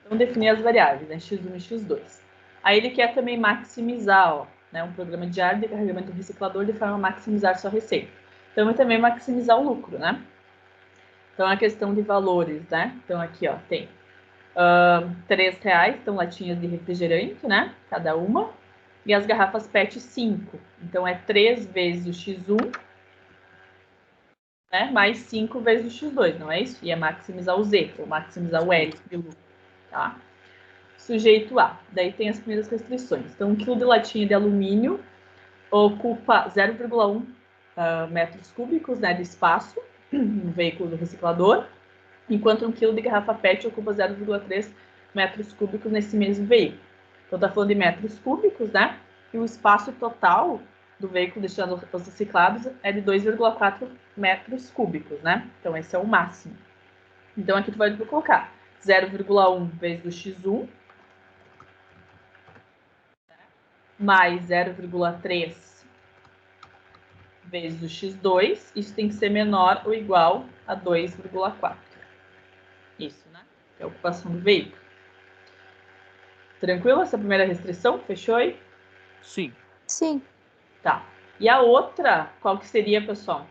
Então, definir as variáveis, né? X1 e X2. Aí ele quer também maximizar, ó, né, um programa diário de carregamento do reciclador de forma a maximizar sua receita. Então, e também maximizar o lucro, né? Então, a questão de valores, né? Então, aqui, ó, tem R$3, então latinhas de refrigerante, né? Cada uma. E as garrafas PET 5. Então, é 3 vezes o X1, né? Mais 5 vezes o X2, não é isso? E é maximizar o Z, ou maximizar o L de lucro, tá? Sujeito A. Daí tem as primeiras restrições. Então, 1 kg de latinha de alumínio ocupa 0,1 metros cúbicos, né, de espaço no veículo do reciclador, enquanto 1 kg de garrafa PET ocupa 0,3 metros cúbicos nesse mesmo veículo. Então, está falando de metros cúbicos, né? E o espaço total do veículo destinado aos reciclados é de 2,4 metros cúbicos, né? Então, esse é o máximo. Então, aqui tu vai colocar 0,1 vezes o X1, mais 0,3 vezes o x2, isso tem que ser menor ou igual a 2,4. Isso, né? É a ocupação do veículo. Tranquilo essa primeira restrição? Fechou aí? Sim. Sim. Tá. E a outra, qual que seria, pessoal?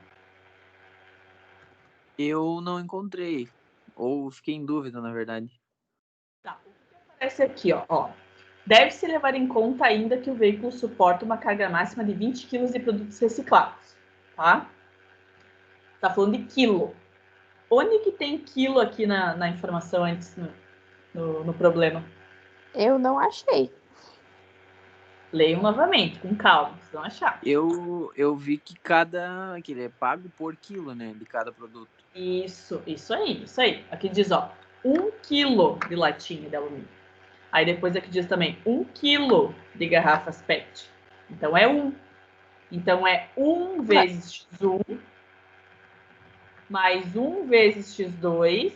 Eu não encontrei. Ou fiquei em dúvida, na verdade. Tá. O que aparece aqui, ó. Deve-se levar em conta ainda que o veículo suporta uma carga máxima de 20 kg de produtos reciclados, tá? Tá falando de quilo. Onde que tem quilo aqui na informação antes no problema? Eu não achei. Leiam novamente, com calma, vocês vão achar. Eu vi que que ele é pago por quilo, né? De cada produto. Isso aí. Aqui diz, ó, 1 quilo de latinha de alumínio. Aí depois aqui diz também 1 quilo de garrafas PET. Então é 1. Então é 1 vezes X1 mais 1 vezes X2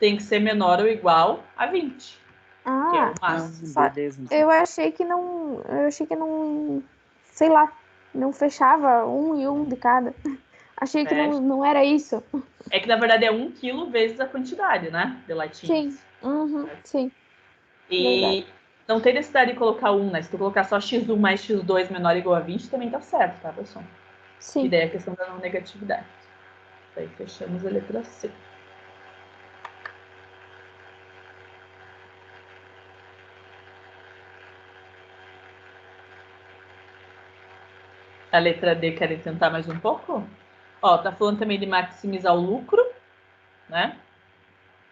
tem que ser menor ou igual a 20. que é o Ah, máximo. Beleza. eu achei que não. Eu achei que não. Sei lá. Não fechava um e um de cada. Achei que Fecha. não era isso. É que na verdade é 1 quilo vezes a quantidade, né? De latinhas. Sim. Uhum, sim. Verdade. E não tem necessidade de colocar 1, né? Se tu colocar só x1 mais x2 menor ou igual a 20, também tá certo, tá, pessoal? E Sim. daí a questão da não negatividade. Daí fechamos a letra C. A letra D, querem tentar mais um pouco? Ó, tá falando também de maximizar o lucro, né?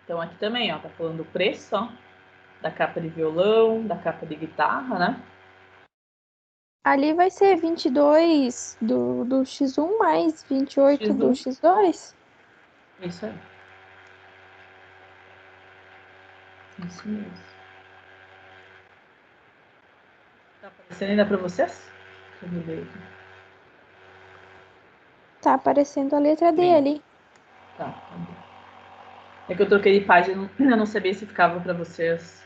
Então aqui também, ó, tá falando do preço, ó, da capa de violão, da capa de guitarra, né? Ali vai ser 22 do X1 mais 28 do X1. X2. Isso aí. Isso mesmo. Tá aparecendo ainda pra vocês? Deixa eu ver aqui. Tá aparecendo a letra D Sim. ali. Tá. É que eu troquei de página, eu não sabia se ficava pra vocês.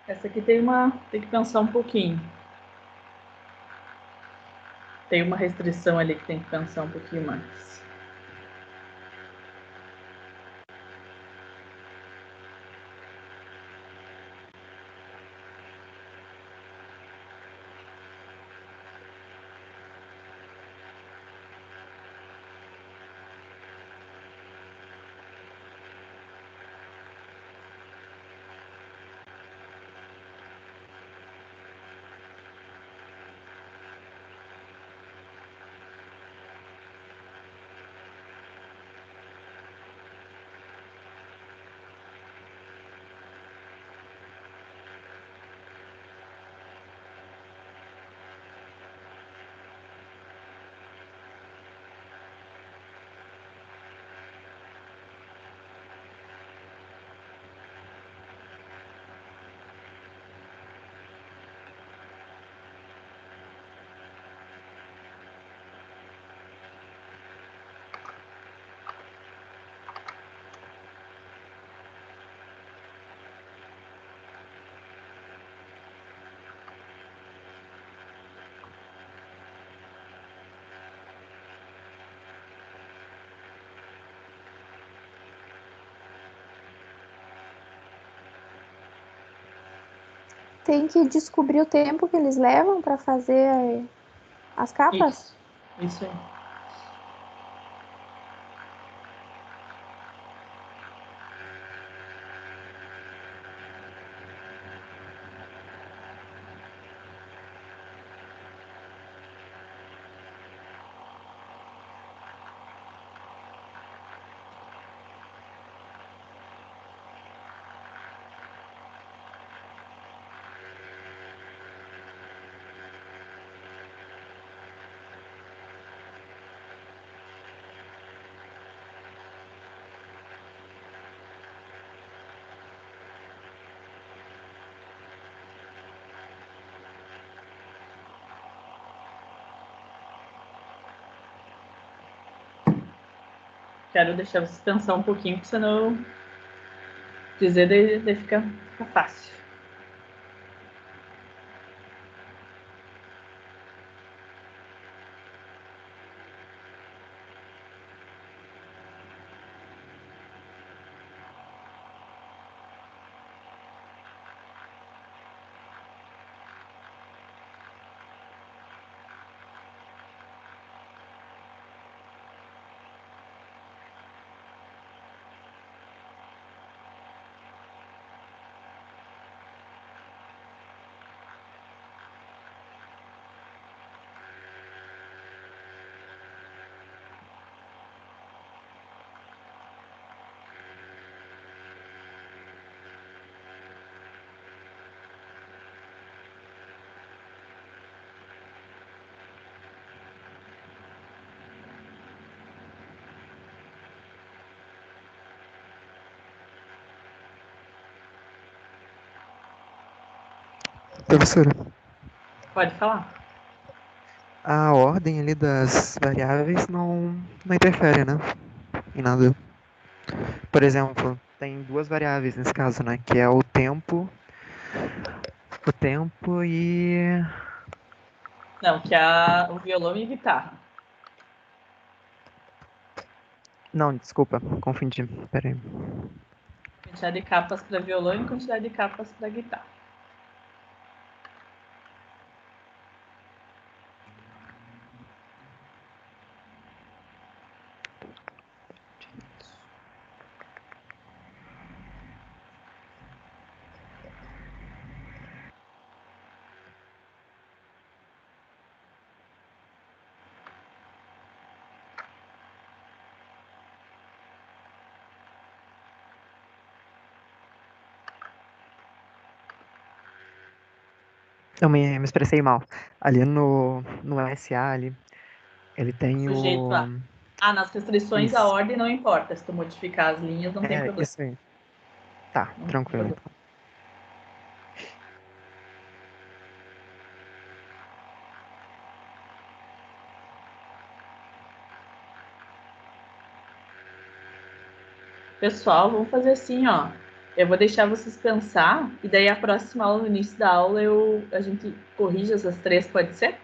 Essa aqui tem que pensar um pouquinho. Tem uma restrição ali que tem que pensar um pouquinho mais. Tem que descobrir o tempo que eles levam para fazer as capas. Isso aí. Quero deixar vocês pensar um pouquinho, porque senão dizer daí fica fácil. Professora, Pode falar. a ordem ali das variáveis não interfere, né? Em nada. Por exemplo, tem duas variáveis nesse caso, né? Que é o tempo e... Não, que o violão e a guitarra. Não, desculpa, confundi. Pera aí. Quantidade de capas para violão e quantidade de capas para guitarra. Eu me expressei mal. Ali no SA, ali, ele tem Sujeito o... nas restrições a Isso. ordem não importa. Se tu modificar as linhas, não tem problema. Isso aí. Tá, Não tem tranquilo problema. então. Pessoal, vamos fazer assim, ó. Eu vou deixar vocês pensar e daí a próxima aula, no início da aula, a gente corrige essas 3, pode ser?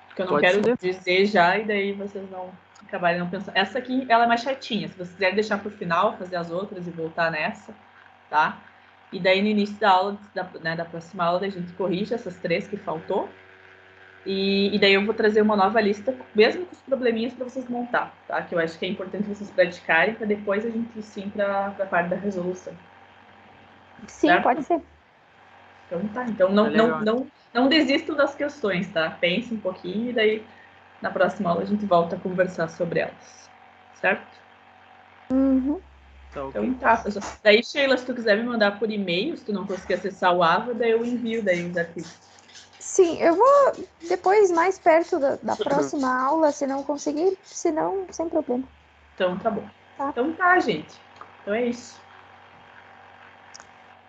Porque eu não Pode quero ser. dizer já e daí vocês não acabarem não pensando. Essa aqui, ela é mais chatinha. Se vocês quiserem deixar para o final, fazer as outras e voltar nessa, tá? E daí no início da aula, da próxima aula, a gente corrige essas 3 que faltou. E daí eu vou trazer uma nova lista, mesmo com os probleminhas, para vocês montar, tá? Que eu acho que é importante vocês praticarem, para depois a gente ir sim para a parte da resolução. Sim, Certo? pode ser. Então tá. Então Tá legal. não desistam das questões, tá? Pense um pouquinho e daí na próxima aula a gente volta a conversar sobre elas. Certo? Uhum. Tá ok. Então tá, pessoal. Daí, Sheila, se tu quiser me mandar por e-mail, se tu não conseguir acessar o Ava, daí eu envio daí os arquivos. Sim, eu vou depois, mais perto da próxima aula, se não conseguir, se não, sem problema. Então tá bom. Tá. Então tá, gente. Então é isso.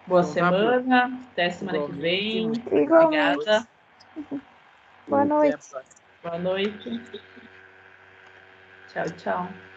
Boa Então tá, semana. Até semana que Igualmente, vem. muito obrigado. Igualmente. Obrigada. Boa Até a noite. próxima. Boa noite. Tchau, tchau.